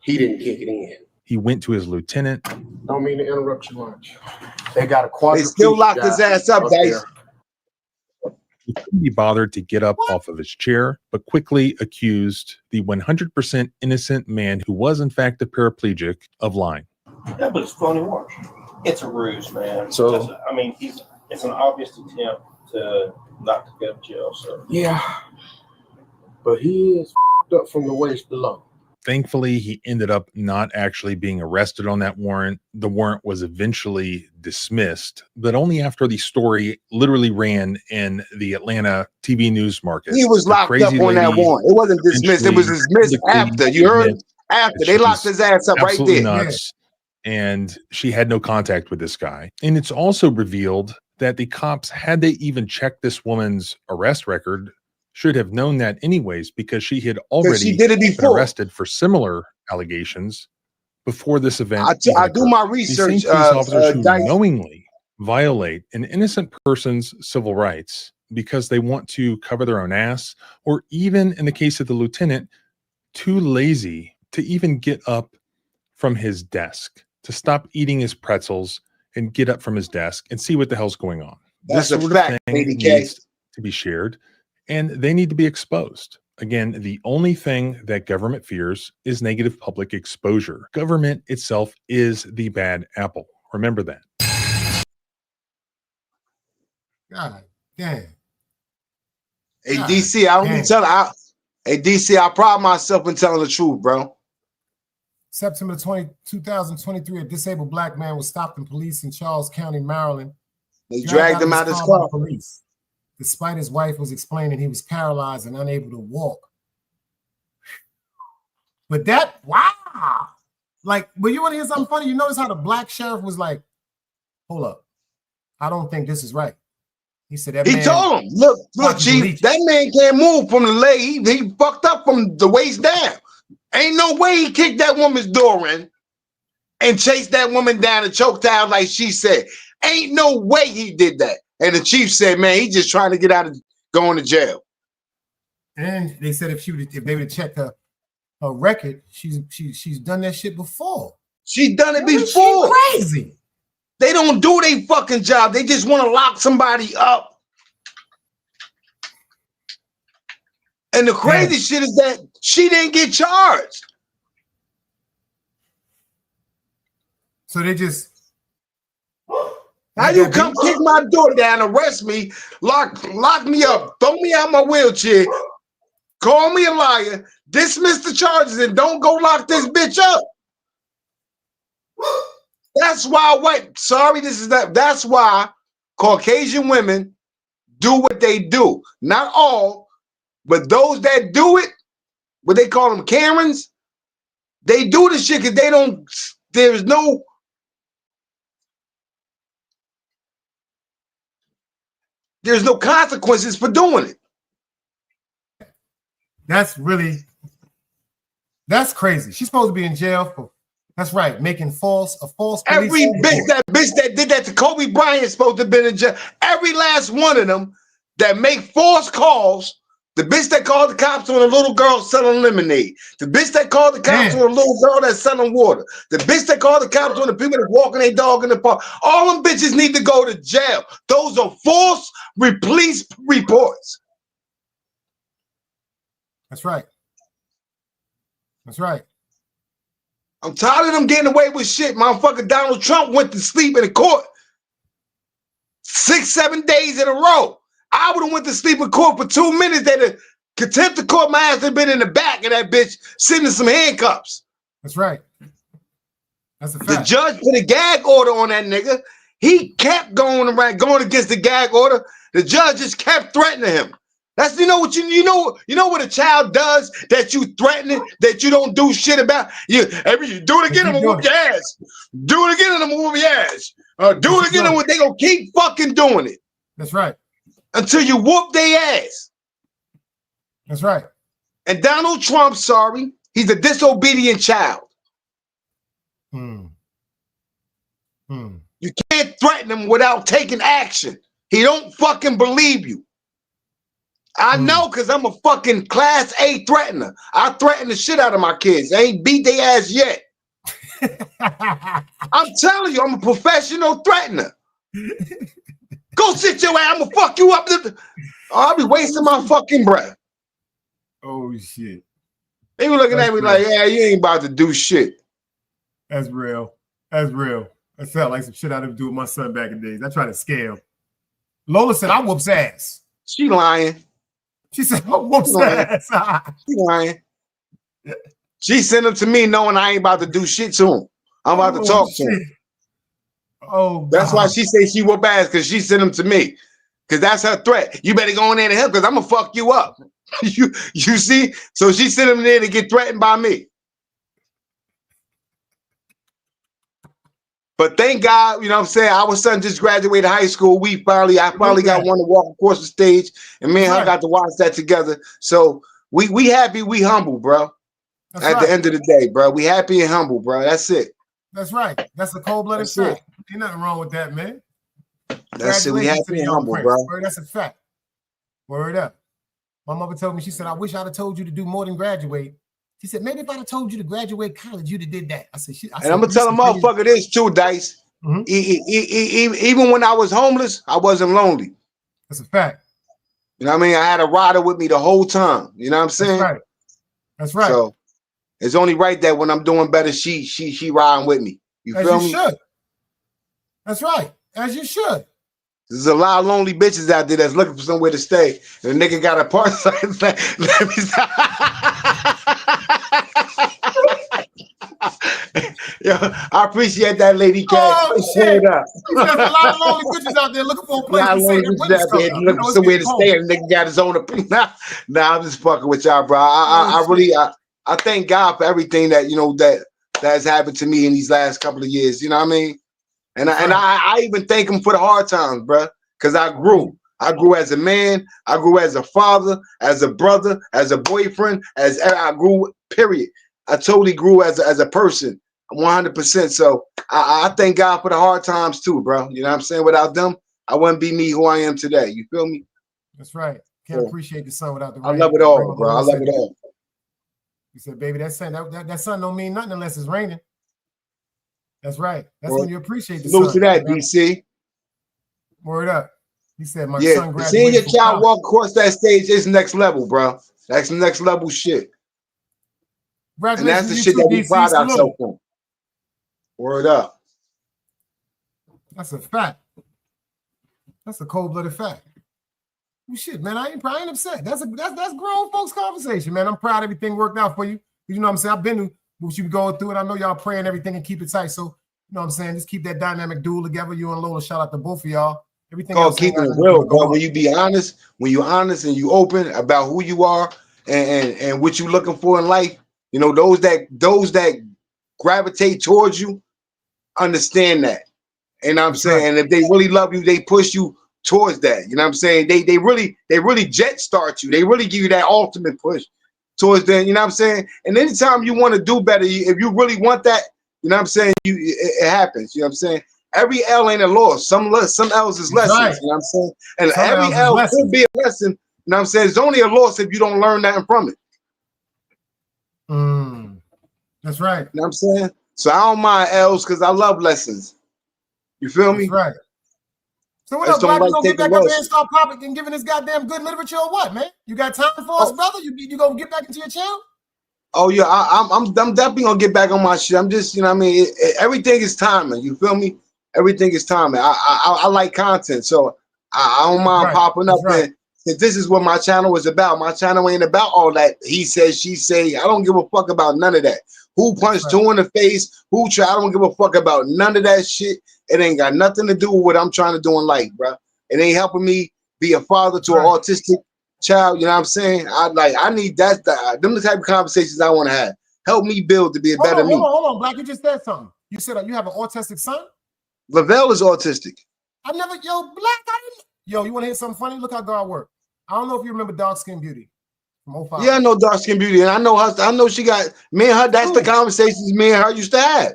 he didn't kick it in. he went to his lieutenant. Don't mean to interrupt your lunch. They got a They still locked his ass up, guys. He couldn't be bothered to get up off of his chair, but quickly accused the 100% innocent man who was in fact a paraplegic of lying. Yeah, but it's phony work. It's a ruse, man. So- I mean, it's an obvious attempt to not to go to jail. So Yeah. But he is up from the waist below. Thankfully, he ended up not actually being arrested on that warrant. The warrant was eventually dismissed, but only after the story literally ran in the Atlanta TV news market. He was The locked up crazy on that lady warrant. It wasn't dismissed. It was dismissed publicly after. You heard? admitted After. that They she locked was his ass up right absolutely there. nuts, and she had no contact with this guy. And it's also revealed that the cops, had they even checked this woman's arrest record, should have known that anyways, because she had already she did it been before. arrested for similar allegations before this event. I do my These same research, police officers who Dice. knowingly violate an innocent person's civil rights because they want to cover their own ass, or even in the case of the lieutenant, too lazy to even get up from his desk, to stop eating his pretzels and get up from his desk and see what the hell's going on. That's This a sort fact, of thing Lady K. needs to be shared, and they need to be exposed. Again, the only thing that government fears is negative public exposure. Government itself is the bad apple. Remember that. God damn. Hey, God DC, I don't damn. be telling. Hey, DC, I pride myself in telling the truth, bro. September 20, 2023, a disabled black man was stopped in police in Charles County, Maryland. They dragged him out of his by car. police. Despite his wife was explaining he was paralyzed and unable to walk. But that, wow. Like, but you want to hear something funny? You notice how the black sheriff was like, hold up. I don't think this is right. He said that He man told him, look, Chief, that man can't move from the leg. He fucked up from the waist down. Ain't no way he kicked that woman's door in and chased that woman down and choked her out like she said. Ain't no way he did that. And the chief said, man, he's just trying to get out of going to jail. And they said if they would have checked her record, she's done that shit before. She done it before. She crazy. They don't do their fucking job. They just want to lock somebody up. And the crazy shit is that she didn't get charged. So they just... How you come kick my door down, arrest me, lock me up, throw me out my wheelchair, call me a liar, dismiss the charges, and don't go lock this bitch up? That's why that's why Caucasian women do what they do. Not all, but those that do it, what they call them Karens, they do the shit because there's no consequences for doing it. That's crazy. She's supposed to be in jail for, that's right, making a false police Every report. bitch that did that to Kobe Bryant is supposed to have been in jail. Every last one of them that make false calls. The bitch that called the cops on a little girl selling lemonade. The bitch that called the cops on a little girl that's selling water. The bitch that called the cops on the people that walking their dog in the park. All them bitches need to go to jail. Those are false police reports. That's right. That's right. I'm tired of them getting away with shit. Motherfucker Donald Trump went to sleep in the court 6-7 days in a row. I would have went to sleep in court for 2 minutes. They'd have contempt of court. My ass had been in the back of that bitch sitting in some handcuffs. That's right. That's a fact. The judge put a gag order on that nigga. He kept going against the gag order. The judge just kept threatening him. That's you know what what a child does that you threaten it, that you don't do shit about. You do it again, I'm gonna whoop your ass. Do it again, and I'm gonna whoop your ass. Do it again, and they gonna keep fucking doing it. That's right. Until you whoop their ass. That's right. And Donald Trump, sorry, he's a disobedient child. You can't threaten him without taking action. He don't fucking believe you. I know because I'm a fucking class A threatener. I threaten the shit out of my kids. I ain't beat their ass yet. I'm telling you, I'm a professional threatener. Go sit your ass. I'm gonna fuck you up. I'll be wasting my fucking breath. Oh shit. They were looking at me like, yeah, you ain't about to do shit. That's real. That's real. That felt like some shit I didn't do with my son back in the days. I tried to scare him. Lola said, I whoops ass. She lying. She said, I whoops ass. She lying. She sent him to me knowing I ain't about to do shit to him. I'm about to talk to him. Oh, that's why she say she whoop ass, because she sent him to me. Because that's her threat. You better go in there to him because I'm gonna fuck you up. you see? So she sent him there to get threatened by me. But thank God, you know what I'm saying? Our son just graduated high school. I finally got one to walk across the stage, and me and her got to watch that together. So we happy, we humble, bro. At the end of the day, bro. We happy and humble, bro. That's it. That's right. That's a cold-blooded fact. Ain't nothing wrong with that, man. That's it. We happy and humble, bro. That's a fact. Word up. My mother told me, she said, I wish I'd have told you to do more than graduate. She said, maybe if I'd have told you to graduate college, you'd have did that. I said, and I'm going to tell a motherfucker this too, Dice. Even when I was homeless, I wasn't lonely. That's a fact. You know what I mean? I had a rider with me the whole time. You know what I'm saying? That's right. That's right. So it's only right that when I'm doing better, she riding with me. You feel me? Should. That's right. As you should. There's a lot of lonely bitches out there that's looking for somewhere to stay. And the nigga got a part. Let me stop. Yo, I appreciate that, Lady K. Oh, shit. There's a lot of lonely bitches out there looking for a place to stay. Looking for somewhere to stay, and the nigga got his own opinion. Nah, I'm just fucking with y'all, bro. I thank God for everything that, you know, that has happened to me in these last couple of years. You know what I mean? And I even thank him for the hard times, bro, because I grew. I grew as a man. I grew as a father, as a brother, as a boyfriend. I grew, period. I totally grew as a person, 100%. So I thank God for the hard times too, bro. You know what I'm saying? Without them, I wouldn't be me who I am today. You feel me? That's right. Can't appreciate the sun without the rain. I love it all, bro. I love it all. You said, baby, that sun don't mean nothing unless it's raining. That's right. That's when you appreciate the sun. Salute to that, DC. Word up. He said, my son graduated. Seeing your child walk across that stage is next level, bro. That's next level shit. And that's the shit that we pride ourselves on. Word up. That's a fact. That's a cold-blooded fact. Well, shit, man, I ain't upset. That's grown folks conversation, man. I'm proud everything worked out for you. You know what I'm saying? I've been to what you going through, and I know y'all praying everything and keep it tight. So, you know what I'm saying? Just keep that dynamic duel together. You and Lola, shout out to both of y'all. Everything else keeping it real, bro. When you be honest, when you honest and you open about who you are and what you looking for in life, you know, those that gravitate towards you understand that. And I'm saying, and if they really love you, they push you towards that. You know what I'm saying? They really jet start you. They really give you that ultimate push towards them. You know what I'm saying? And anytime you want to do better, if you really want that, you know what I'm saying? It happens. You know what I'm saying? Every L ain't a loss. Some L's is lessons. Right. You know what I'm saying? And every L could be a lesson. You know what I'm saying? It's only a loss if you don't learn nothing from it. That's right. You know what I'm saying? So I don't mind L's because I love lessons. You feel me? That's right. So what up, Black? You gonna get back up there and start popping and giving this goddamn good literature or what, man? You got time for us, brother? You gonna get back into your channel? Oh yeah, I'm definitely gonna get back on my shit. I'm just, you know what I mean? Everything is timing. You feel me? Everything is timing. I like content, so I don't mind popping up this is what my channel is about. My channel ain't about all that he says, she say. I don't give a fuck about none of that. Who punched who in the face? Who try? I don't give a fuck about none of that shit. It ain't got nothing to do with what I'm trying to do in life, bro. It ain't helping me be a father to an autistic child. You know what I'm saying? I need that. Them the type of conversations I want to have. Help me build to be a better me. Hold on, Black. You just said something. You said you have an autistic son? Lavelle is autistic. I never, yo, Black. Yo, you want to hear something funny? Look how God worked. I don't know if you remember Dark Skin Beauty from 05. Yeah, I know Dark Skin Beauty, and I know her. I know she got me and her. That's the conversations me and her used to have.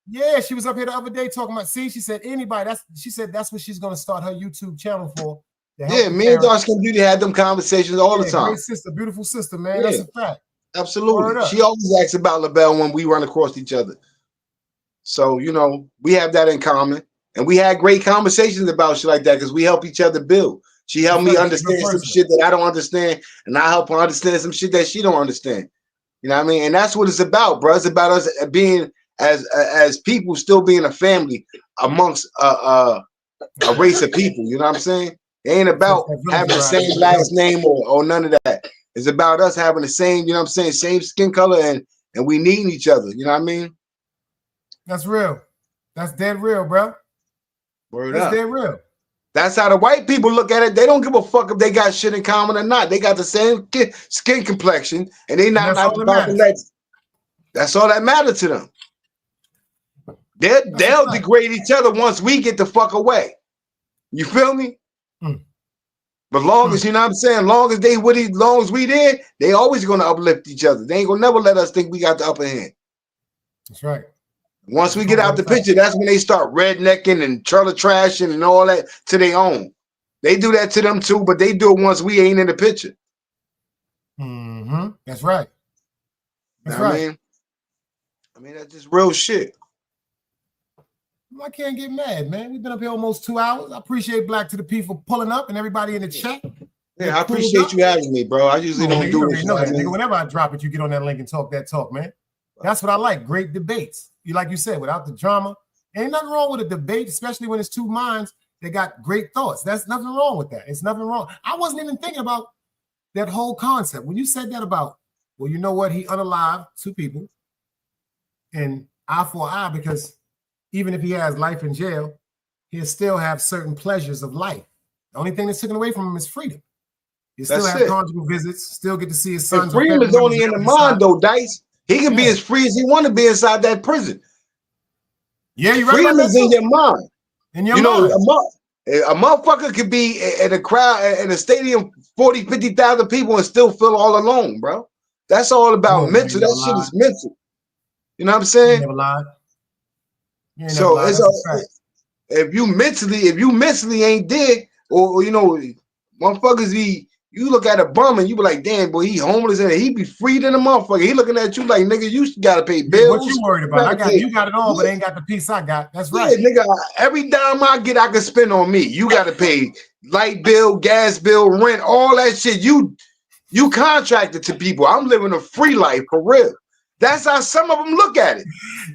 Yeah, she was up here the other day talking about. See, she said anybody. She said that's what she's gonna start her YouTube channel for. Yeah, me and Dark Skin Beauty had them conversations all the time. Great sister, beautiful sister, man. That's a fact. Absolutely. She always asks about LaBelle when we run across each other. So, you know, we have that in common. And we had great conversations about shit like that because we help each other build. She helped me understand some shit that I don't understand, and I help her understand some shit that she don't understand. You know what I mean? And that's what it's about, bro. It's about us being as people, still being a family amongst a race of people. You know what I'm saying? It ain't about having the same last name or none of that. It's about us having the same, you know what I'm saying, same skin color and we needing each other. You know what I mean? That's real. That's dead real, bro. Word That's up. dead real. That's how the white people look at it. They don't give a fuck if they got shit in common or not. They got the same skin complexion, and they not about to let. That's all that matters to them. They'll degrade each other once we get the fuck away. You feel me? But long as, you know what I'm saying, long as we there, they always gonna uplift each other. They ain't gonna never let us think we got the upper hand. That's right. Once we get out the picture, that's when they start rednecking and trailer trashing and all that to their own. They do that to them too, but they do it once we ain't in the picture. That's right. That's right. I mean, that's just real shit. I can't get mad, man. We've been up here almost 2 hours. I appreciate Black to the P for pulling up and everybody in the chat. Yeah, I appreciate you having me, bro. I usually don't do this. Know that, nigga. Whenever I drop it, you get on that link and talk that talk, man. That's what I like. Great debates. Like you said, without the drama. Ain't nothing wrong with a debate, especially when it's two minds that got great thoughts. That's nothing wrong with that. It's nothing wrong. I wasn't even thinking about that whole concept. When you said that about, well, you know what? He unalived two people and eye for eye, because even if he has life in jail, he'll still have certain pleasures of life. The only thing that's taken away from him is freedom. You still have conjugal visits, still get to see his sons. Freedom is only in the mind, though, Dice. He can be as free as he want to be inside that prison. Yeah, you're right. Freedom is in your mind. In your mind. A motherfucker could be in a crowd, in a stadium, 40, 50,000 people and still feel all alone, bro. That's all about mental. That shit is mental. You know what I'm saying? You never lied. So if you mentally ain't dead, or you know, motherfuckers you look at a bum and you be like, damn, boy, he homeless and he be free than a motherfucker. He looking at you like, nigga, you gotta pay bills. What you worried about? You got it all, but ain't got the piece I got. That's right. Yeah, nigga, every dime I get, I can spend on me. You gotta pay light bill, gas bill, rent, all that shit. You contracted to people. I'm living a free life for real. That's how some of them look at it.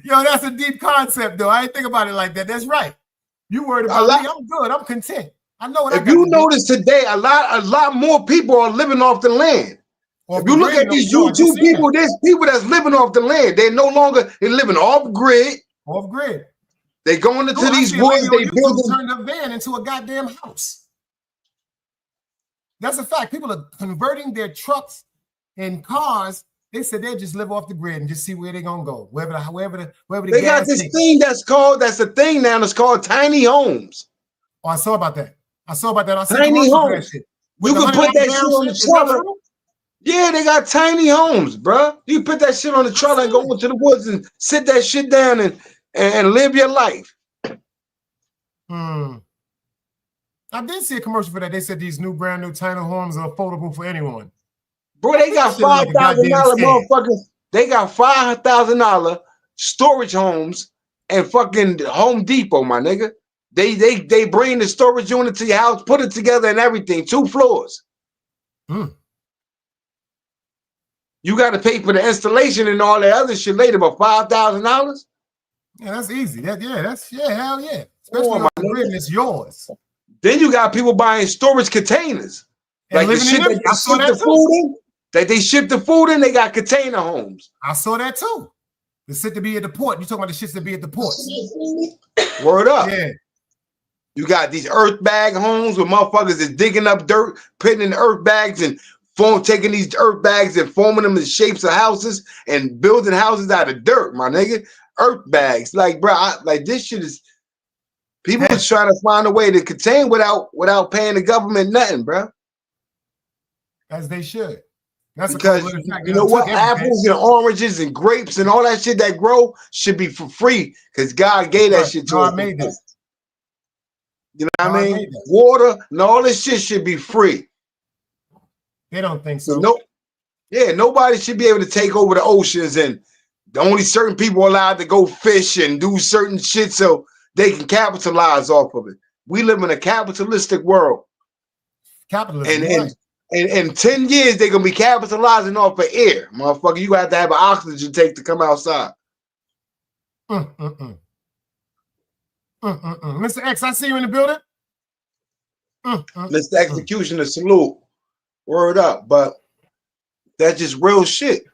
Yo, that's a deep concept, though. I didn't think about it like that. That's right. You worried about me? I'm good. I'm content. I know what. If you notice today, a lot more people are living off the land. If you look at these YouTube people, there's people that's living off the land. They're living off grid. Off grid. They going into these woods. They building. Turned a van into a goddamn house. That's a fact. People are converting their trucks and cars. They said they just live off the grid and just see where they're gonna go. Wherever the they got this thing that's a thing now that's called tiny homes. Oh, I saw about that. I tiny homes. You can put that shit on the trailer. Yeah, they got tiny homes, bro. You put that shit on the trailer and go into the woods and sit that shit down and live your life. I did see a commercial for that. They said these brand new tiny homes are affordable for anyone. Bro, they got $5,000 motherfuckers. They got $5,000 storage homes and fucking Home Depot, my nigga. They bring the storage unit to your house, put it together and everything, 2 floors. You got to pay for the installation and all that other shit later, but $5,000? Yeah, that's easy. Hell yeah. Especially on the grid, it's yours. Then you got people buying storage containers. And Like the shit that they ship the food in, they got container homes. I saw that too. The shit to be at the port. You talking about the shits that be at the ports? Word up. Yeah. You got these earth bag homes where motherfuckers is digging up dirt, putting in earth bags and taking these earth bags and forming them in shapes of houses and building houses out of dirt, my nigga. Earth bags. Like, bro, like this shit is people is trying to find a way to contain without paying the government nothing, bro. As they should. That's because you know what? Apples and oranges and grapes and all that shit that grow should be for free because God gave that shit to us. God made that. You know what I mean? Water and all this shit should be free. They don't think so. Nobody should be able to take over the oceans, and only certain people are allowed to go fish and do certain shit so they can capitalize off of it. We live in a capitalistic world. Capitalism. And in 10 years, they're gonna be capitalizing off of air. Motherfucker, you have to have an oxygen tank to come outside. Mr. X, I see you in the building. Mr. Executioner, salute. Word up, but that's just real shit.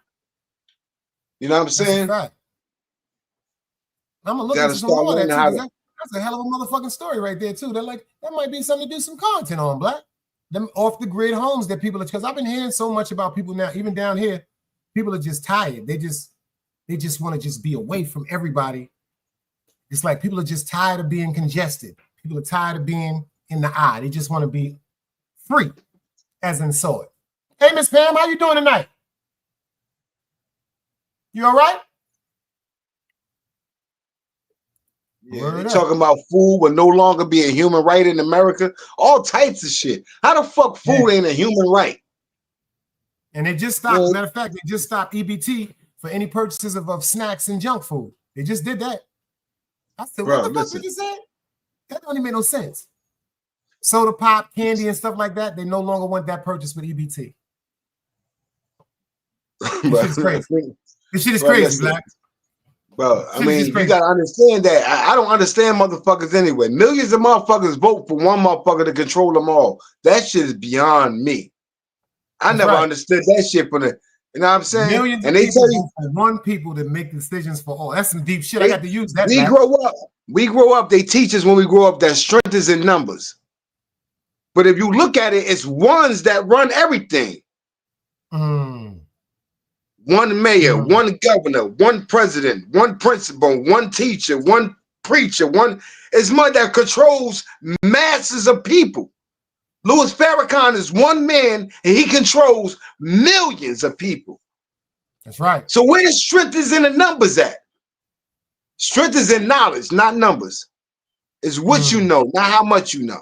You know what I'm saying? I'm gonna look into some more of that too. That's a hell of a motherfucking story right there too. That might be something to do some content on, Black. Them off the grid homes that people are, because I've been hearing so much about people now, even down here, people are just tired. They just want to just be away from everybody. It's like people are just tired of being congested. People are tired of being in the eye. They just want to be free, as in sword. Hey, Miss Pam, how you doing tonight? You all right? Yeah, they talking about food will no longer be a human right in America. All types of shit. How the fuck food ain't a human right? And they just stopped. Matter of fact, they just stopped EBT for any purchases of snacks and junk food. They just did that. I said, what the fuck did you say? That don't even make no sense. Soda pop, candy, and stuff like that, they no longer want that purchase with EBT. This shit is crazy. This shit is crazy, Black. Bro, I mean, you gotta understand that. I don't understand motherfuckers anyway. Millions of motherfuckers vote for one motherfucker to control them all. That shit is beyond me. I never understood that shit from the, you know what I'm saying? Millions and of they people tell you vote for one people to make decisions for all. That's some deep shit. I got to use that. We grow up, they teach us when we grow up that strength is in numbers. But if you look at it, it's ones that run everything. One mayor, one governor, one president, one principal, one teacher, one preacher, one is much that controls masses of people. Louis Farrakhan is one man and he controls millions of people. That's right. So where the strength is in the numbers at? Strength is in knowledge, not numbers. It's what you know, not how much you know.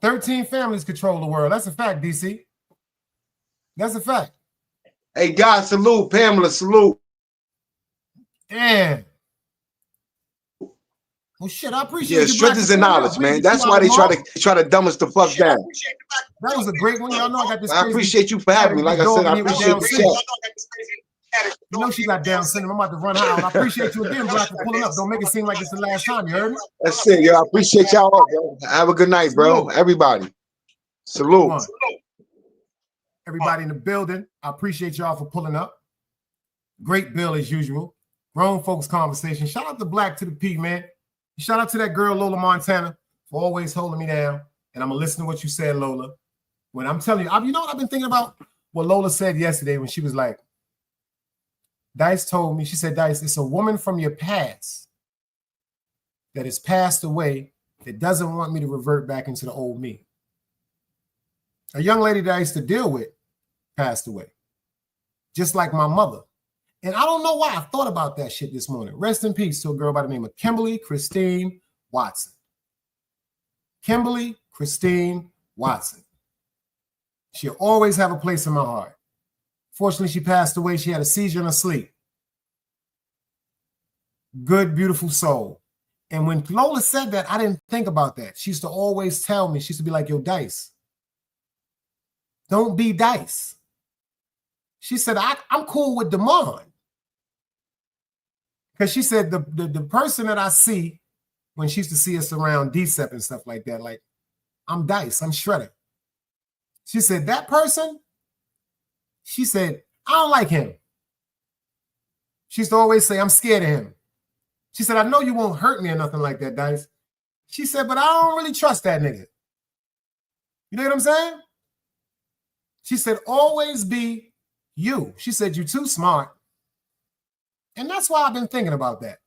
13 families control the world. That's a fact, DC. That's a fact. Hey, God, salute. Pamela, salute. Damn. Well, shit, I appreciate you. Strength is in knowledge, man. That's why they try to dumb us the fuck down. That was a great one. Y'all know I got this. I appreciate you for having me. Like I said, I appreciate the chat. You know she got Down syndrome. I'm about to run out. I appreciate you again, Black, for pulling up. Don't make it seem like it's the last time. You heard me? That's it, yo. I appreciate y'all, bro. Have a good night, bro. Everybody. Salute. Everybody in the building. I appreciate y'all for pulling up. Great bill as usual. Grown folks conversation. Shout out to Black to the P, man. Shout out to that girl, Lola Montana, for always holding me down. And I'm going to listen to what you said, Lola. When I'm telling you, you know what I've been thinking about? What Lola said yesterday when she was like, Dice told me, she said, Dice, it's a woman from your past that has passed away that doesn't want me to revert back into the old me. A young lady that I used to deal with passed away, just like my mother. And I don't know why I thought about that shit this morning. Rest in peace to a girl by the name of Kimberly Christine Watson. Kimberly Christine Watson. She'll always have a place in my heart. Fortunately, she passed away. She had a seizure in her sleep. Good, beautiful soul. And when Lola said that, I didn't think about that. She used to always tell me, she used to be like, yo, Dice, don't be Dice. She said, I'm cool with Damon. Because she said, the person that I see when she used to see us around DCEP and stuff like that. Like, I'm Dice, I'm Shredder. She said, that person, she said, I don't like him. She used to always say, I'm scared of him. She said, I know you won't hurt me or nothing like that, Dice. She said, but I don't really trust that nigga. You know what I'm saying? She said, always be you. She said, you're too smart. And that's why I've been thinking about that.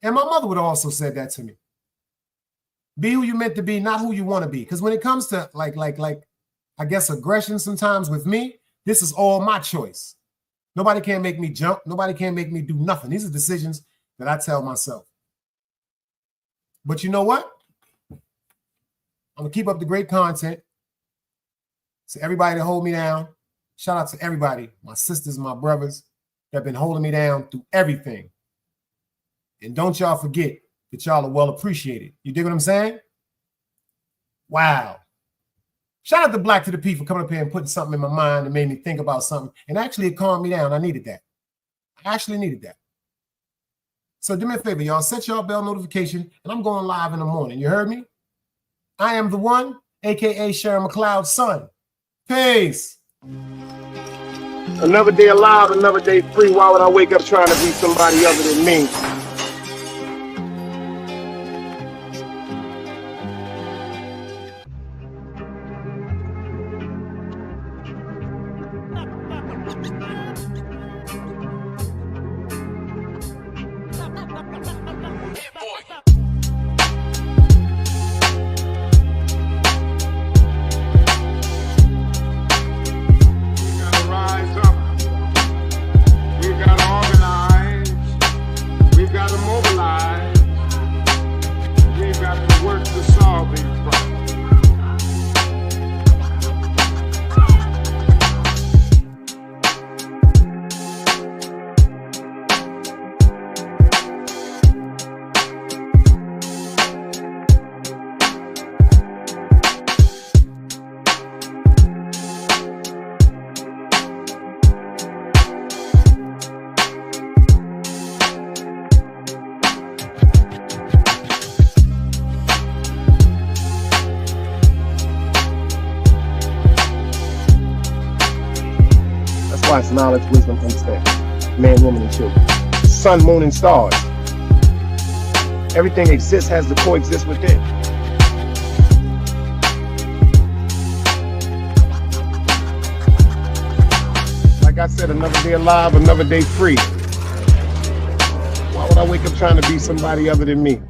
And my mother would have also said that to me. Be who you meant to be, not who you want to be. Because when it comes to like, I guess aggression sometimes with me, this is all my choice. Nobody can make me jump. Nobody can make me do nothing. These are decisions that I tell myself. But you know what? I'm going to keep up the great content. So everybody that hold me down, shout out to everybody, my sisters, my brothers that have been holding me down through everything. And don't y'all forget that y'all are well appreciated. You dig what I'm saying? Wow. Shout out to Black to the P for coming up here and putting something in my mind that made me think about something. And actually, it calmed me down. I needed that. I actually needed that. So do me a favor, y'all. Set y'all bell notification, and I'm going live in the morning. You heard me? I am the one, a.k.a. Sharon McLeod's son. Peace. Another day alive, another day free. Why would I wake up trying to be somebody other than me? It's knowledge, wisdom, understanding. Man, woman, and children. Sun, moon, and stars. Everything exists, has to coexist within. Like I said, another day alive, another day free. Why would I wake up trying to be somebody other than me?